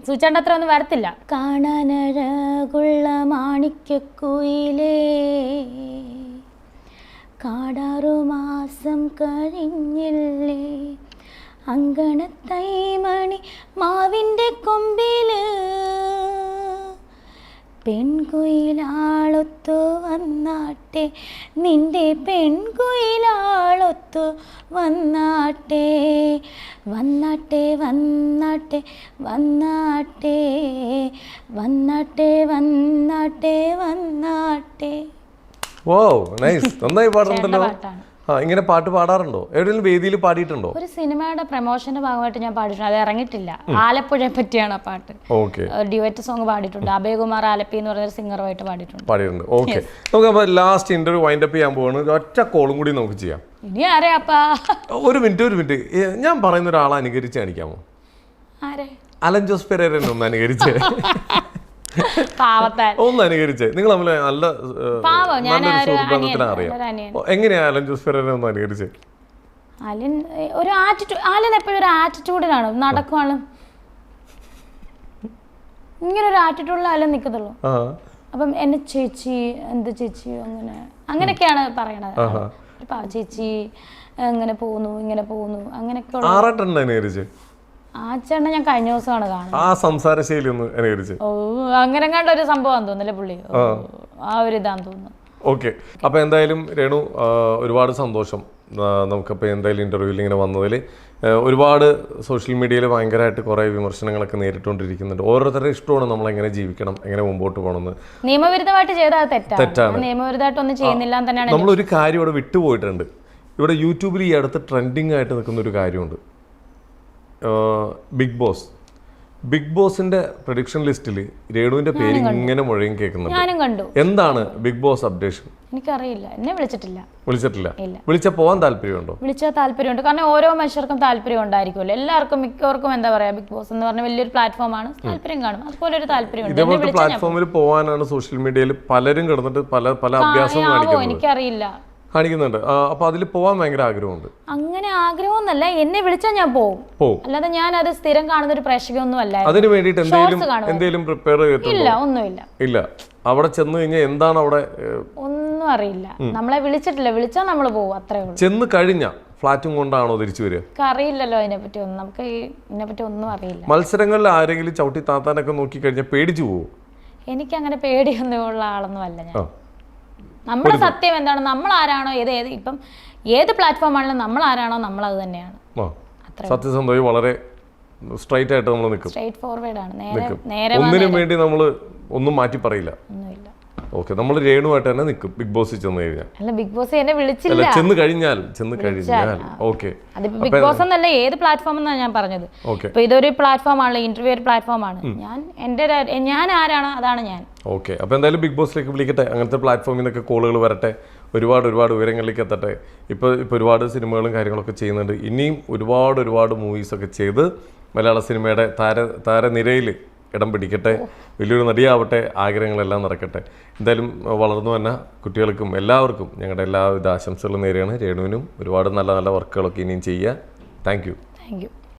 Speaker 2: സുധിച്ചേട്ടൻ അത്ര ഒന്നും വരത്തില്ല. കാണാനഴകുള്ള മാണിക്കുയിലേ, കാടാറു മാസം കഴിഞ്ഞില്ലേ, അങ്കണത്തൈമണി മാവിൻ്റെ കൊമ്പില്, പെൺകുയിലാളൊത്തു വന്നാട്ടെ, നിന്റെ പെൺകുയിലാളൊത്തു വന്നാട്ടെ, വന്നാട്ടെ വന്നാട്ടെ വന്നാട്ടെ വന്നാട്ടെ വന്നാട്ടെ വന്നാട്ടെ.
Speaker 1: നന്നായി പാടുന്നുണ്ടല്ലോ. ഇങ്ങനെ പാട്ട് പാടാറുണ്ടോ? എവിടെയെങ്കിലും വേദിയിൽ പാടിയിട്ടുണ്ടോ?
Speaker 2: ഒരു സിനിമയുടെ പ്രൊമോഷന്റെ ഭാഗമായിട്ട് ഞാൻ പാടിയിട്ടുണ്ട്. അത് ഇറങ്ങിയിട്ടില്ല. ആലപ്പുഴയെ പറ്റിയാണ് ആ പാട്ട്. ഡ്യുവറ്റ് സോങ് പാടിയിട്ടുണ്ട്. അഭയകുമാർ ആലപ്പി എന്ന് പറഞ്ഞ സിംഗറുമായിട്ട് പാടിയിട്ടുണ്ട്.
Speaker 1: ഓക്കെ, നമുക്ക് ലാസ്റ്റ് ഇന്റർവ്യൂ വൈൻഡ് അപ്പ് ചെയ്യാൻ പോവാണ്. ഒറ്റ കോളും കൂടി നമുക്ക് ചെയ്യാം.
Speaker 2: ഇനി ആരെയാപ്പാ?
Speaker 1: ഒരു മിനിറ്റ്, ഞാൻ പറയുന്ന ഒരാളെ അനുകരിച്ച് കാണിക്കാമോ? അലൻ ജോസ് പെരേരനെ ഒന്ന് അനുകരിച്ച് ഒന്ന് അനുകരിച്ചേ. നിങ്ങൾ തമ്മിൽ നല്ലൊരു സുഹൃബന്ധത്തിന് അറിയാം. എങ്ങനെയാ അലൻ ജോസ് പെരേരനെ ഒന്ന് അനുകരിച്ചേ?
Speaker 2: അലൻ എപ്പോഴും ഒരു ആറ്റിറ്റ്യൂഡിലാണ് നടക്കുവാണ്. ഇങ്ങനെ ഒരു ആറ്റിറ്റ്യൂഡിൽ അലൻ നിൽക്കത്തുള്ളൂ. അപ്പം എന്നെ ചേച്ചി, എന്ത് ചേച്ചി, അങ്ങനെയൊക്കെയാണ് പറയണത്. ചേച്ചി എങ്ങനെ പോകുന്നു, ഇങ്ങനെ പോകുന്നു, അങ്ങനെയൊക്കെ. ആ ചേട്ടനെ ഞാൻ കഴിഞ്ഞ ദിവസമാണ് കാണുന്നത്.
Speaker 1: ആ സംസാര ശൈലി ഒന്ന് അനുകരിച്ച്.
Speaker 2: അങ്ങനെ കണ്ട ഒരു സംഭവം തോന്നുന്നില്ല പുള്ളി, ആ ഒരു ഇതാന്ന് തോന്നുന്നു.
Speaker 1: ഓക്കെ, അപ്പോൾ എന്തായാലും രേണു ഒരുപാട് സന്തോഷം. നമുക്കിപ്പോൾ എന്തായാലും ഇൻ്റർവ്യൂവിൽ ഇങ്ങനെ വന്നതിൽ ഒരുപാട് സോഷ്യൽ മീഡിയയിൽ ഭയങ്കരമായിട്ട് കുറേ വിമർശനങ്ങളൊക്കെ നേരിട്ടുകൊണ്ടിരിക്കുന്നുണ്ട്. ഓരോരുത്തരുടെ ഇഷ്ടമാണ് നമ്മൾ എങ്ങനെ ജീവിക്കണം, എങ്ങനെ മുമ്പോട്ട് പോകണമെന്ന്.
Speaker 2: നിയമവിരുദ്ധമായിട്ട് ചെയ്താൽ തെറ്റാണ്. നിയമവിരുദ്ധമായിട്ടൊന്നും ചെയ്യുന്നില്ല തന്നെയാണ്.
Speaker 1: നമ്മളൊരു കാര്യം ഇവിടെ വിട്ടുപോയിട്ടുണ്ട്. ഇവിടെ യൂട്യൂബിൽ ഈ അടുത്ത് ട്രെൻഡിങ് ആയിട്ട് നിൽക്കുന്ന ഒരു കാര്യമുണ്ട്. ബിഗ് ബോസ് ബിഗ് ബോസിന്റെ പ്രൊഡിക്ഷൻ ലിസ്റ്റിൽ രേണുവിന്റെ പേര് ഇങ്ങനെ മുഴയും കേൾക്കുന്നുണ്ട്.
Speaker 2: ഞാനും കണ്ടു.
Speaker 1: എന്താണ് ബിഗ് ബോസ് അപ്ഡേഷൻ?
Speaker 2: എനിക്കറിയില്ല, എന്നെ വിളിച്ചിട്ടില്ല.
Speaker 1: വിളിച്ചാൽ പോകാൻ താല്പര്യമുണ്ടോ?
Speaker 2: വിളിച്ചാൽ താല്പര്യമുണ്ട്. കാരണം ഓരോ മനുഷ്യർക്കും താല്പര്യം ഉണ്ടായിരിക്കുമല്ലോ. എല്ലാവർക്കും മിക്കവർക്കും എന്താ പറയാ, ബിഗ് ബോസ് എന്ന് പറഞ്ഞ വലിയൊരു പ്ലാറ്റ്ഫോമാണ്, താല്പര്യം കാണും. അതുപോലെ ഒരു താല്പര്യം
Speaker 1: ഇതേപോലത്തെ പ്ലാറ്റ്ഫോമിൽ പോകാനാണ് സോഷ്യൽ മീഡിയയിൽ പലരും കിടന്നിട്ട് പല അഭ്യാസം
Speaker 2: എനിക്കറിയില്ല
Speaker 1: കാണിക്കുന്നുണ്ട്. അപ്പൊ അതിൽ പോകാൻ ഭയങ്കര ആഗ്രഹമുണ്ട്.
Speaker 2: അങ്ങനെ ആഗ്രഹമൊന്നല്ല, എന്നെ വിളിച്ചാൽ ഞാൻ പോകും. അല്ലാതെ ഞാൻ അത് സ്ഥിരം കാണുന്ന ഒരു പ്രേക്ഷകയൊന്നും അല്ല.
Speaker 1: അതിന് വേണ്ടിയിട്ട് എന്തെങ്കിലും പ്രിപ്പയർ
Speaker 2: ഇല്ല, ഒന്നുമില്ല.
Speaker 1: ഇല്ല, അവിടെ ചെന്ന് കഴിഞ്ഞാൽ എന്താണ് അവിടെ
Speaker 2: ഒന്നും അറിയില്ല. നമ്മളെ വിളിച്ചിട്ടില്ല, വിളിച്ചാൽ നമ്മൾ പോകും, അത്രേ ഉള്ളൂ.
Speaker 1: ചെന്ന് കഴിഞ്ഞ ഫ്ലാറ്റും കൊണ്ടാണോ തിരിച്ചു വരിക?
Speaker 2: അറിയില്ലല്ലോ അതിനെപ്പറ്റി ഒന്നും, നമുക്ക് ഇതിനെപ്പറ്റി ഒന്നും അറിയില്ല.
Speaker 1: മത്സരങ്ങളിൽ ആരെങ്കിലും ചവിട്ടി താത്താനൊക്കെ നോക്കി കഴിഞ്ഞാൽ പേടിച്ചു പോകും?
Speaker 2: എനിക്ക് അങ്ങനെ പേടിയൊന്നും ഉള്ള ആളൊന്നും അല്ല ഞാൻ. നമ്മുടെ സത്യം എന്താണ്, നമ്മൾ ആരാണോ, ഇപ്പം ഏത് പ്ലാറ്റ്ഫോം ആണെങ്കിലും നമ്മൾ ആരാണോ നമ്മൾ അത് തന്നെയാണ്.
Speaker 1: സത്യസന്ധമായി വളരെ സ്ട്രൈറ്റ് ആയിട്ട് നമ്മൾ നിൽക്കും.
Speaker 2: സ്ട്രൈറ്റ് ഫോർവേഡ് ആണ്. നേരെ
Speaker 1: ഒന്നിനും വേണ്ടി നമ്മൾ ഒന്നും മാറ്റി പറയില്ല.
Speaker 2: ഒന്നുമില്ല.
Speaker 1: ഓക്കെ, നമ്മൾ രേണുവായിട്ട് തന്നെ നിൽക്കും ബിഗ് ബോസിൽ ചെന്ന് കഴിഞ്ഞാൽ.
Speaker 2: അല്ല, ബിഗ് ബോസ് എന്നെ വിളിച്ചില്ല.
Speaker 1: ചെന്ന് കഴിഞ്ഞാൽ ഓക്കെ.
Speaker 2: അതിപ്പോ ബിഗ് ബോസ് എന്നല്ല, ഏത് പ്ലാറ്റ്ഫോം എന്നാണ് ഞാൻ പറഞ്ഞത്. ഇപ്പൊ ഇതൊരു പ്ലാറ്റ്ഫോം ആണല്ലോ, ഇന്റർവ്യൂ ഒരു പ്ലാറ്റ്ഫോം ആണ്. ഞാൻ ആരാണോ അതാണ് ഞാൻ.
Speaker 1: ഓക്കെ, അപ്പോൾ എന്തായാലും ബിഗ് ബോസിലേക്ക് വിളിക്കട്ടെ. അങ്ങനത്തെ പ്ലാറ്റ്ഫോമിൽ നിന്നൊക്കെ കോളുകൾ വരട്ടെ, ഒരുപാട് ഉയരങ്ങളിലേക്ക് എത്തട്ടെ. ഇപ്പോൾ ഒരുപാട് സിനിമകളും കാര്യങ്ങളൊക്കെ ചെയ്യുന്നുണ്ട്. ഇനിയും ഒരുപാട് മൂവീസൊക്കെ ചെയ്ത് മലയാള സിനിമയുടെ താരനിരയിൽ ഇടം പിടിക്കട്ടെ. വലിയൊരു നടിയാവട്ടെ, ആഗ്രഹങ്ങളെല്ലാം നടക്കട്ടെ. എന്തായാലും വളർന്നു വന്ന കുട്ടികൾക്കും എല്ലാവർക്കും ഞങ്ങളുടെ എല്ലാവിധ ആശംസകളും നേരെയാണ്. രേണുവിനും ഒരുപാട് നല്ല വർക്കുകളൊക്കെ ഇനിയും ചെയ്യുക. Thank you.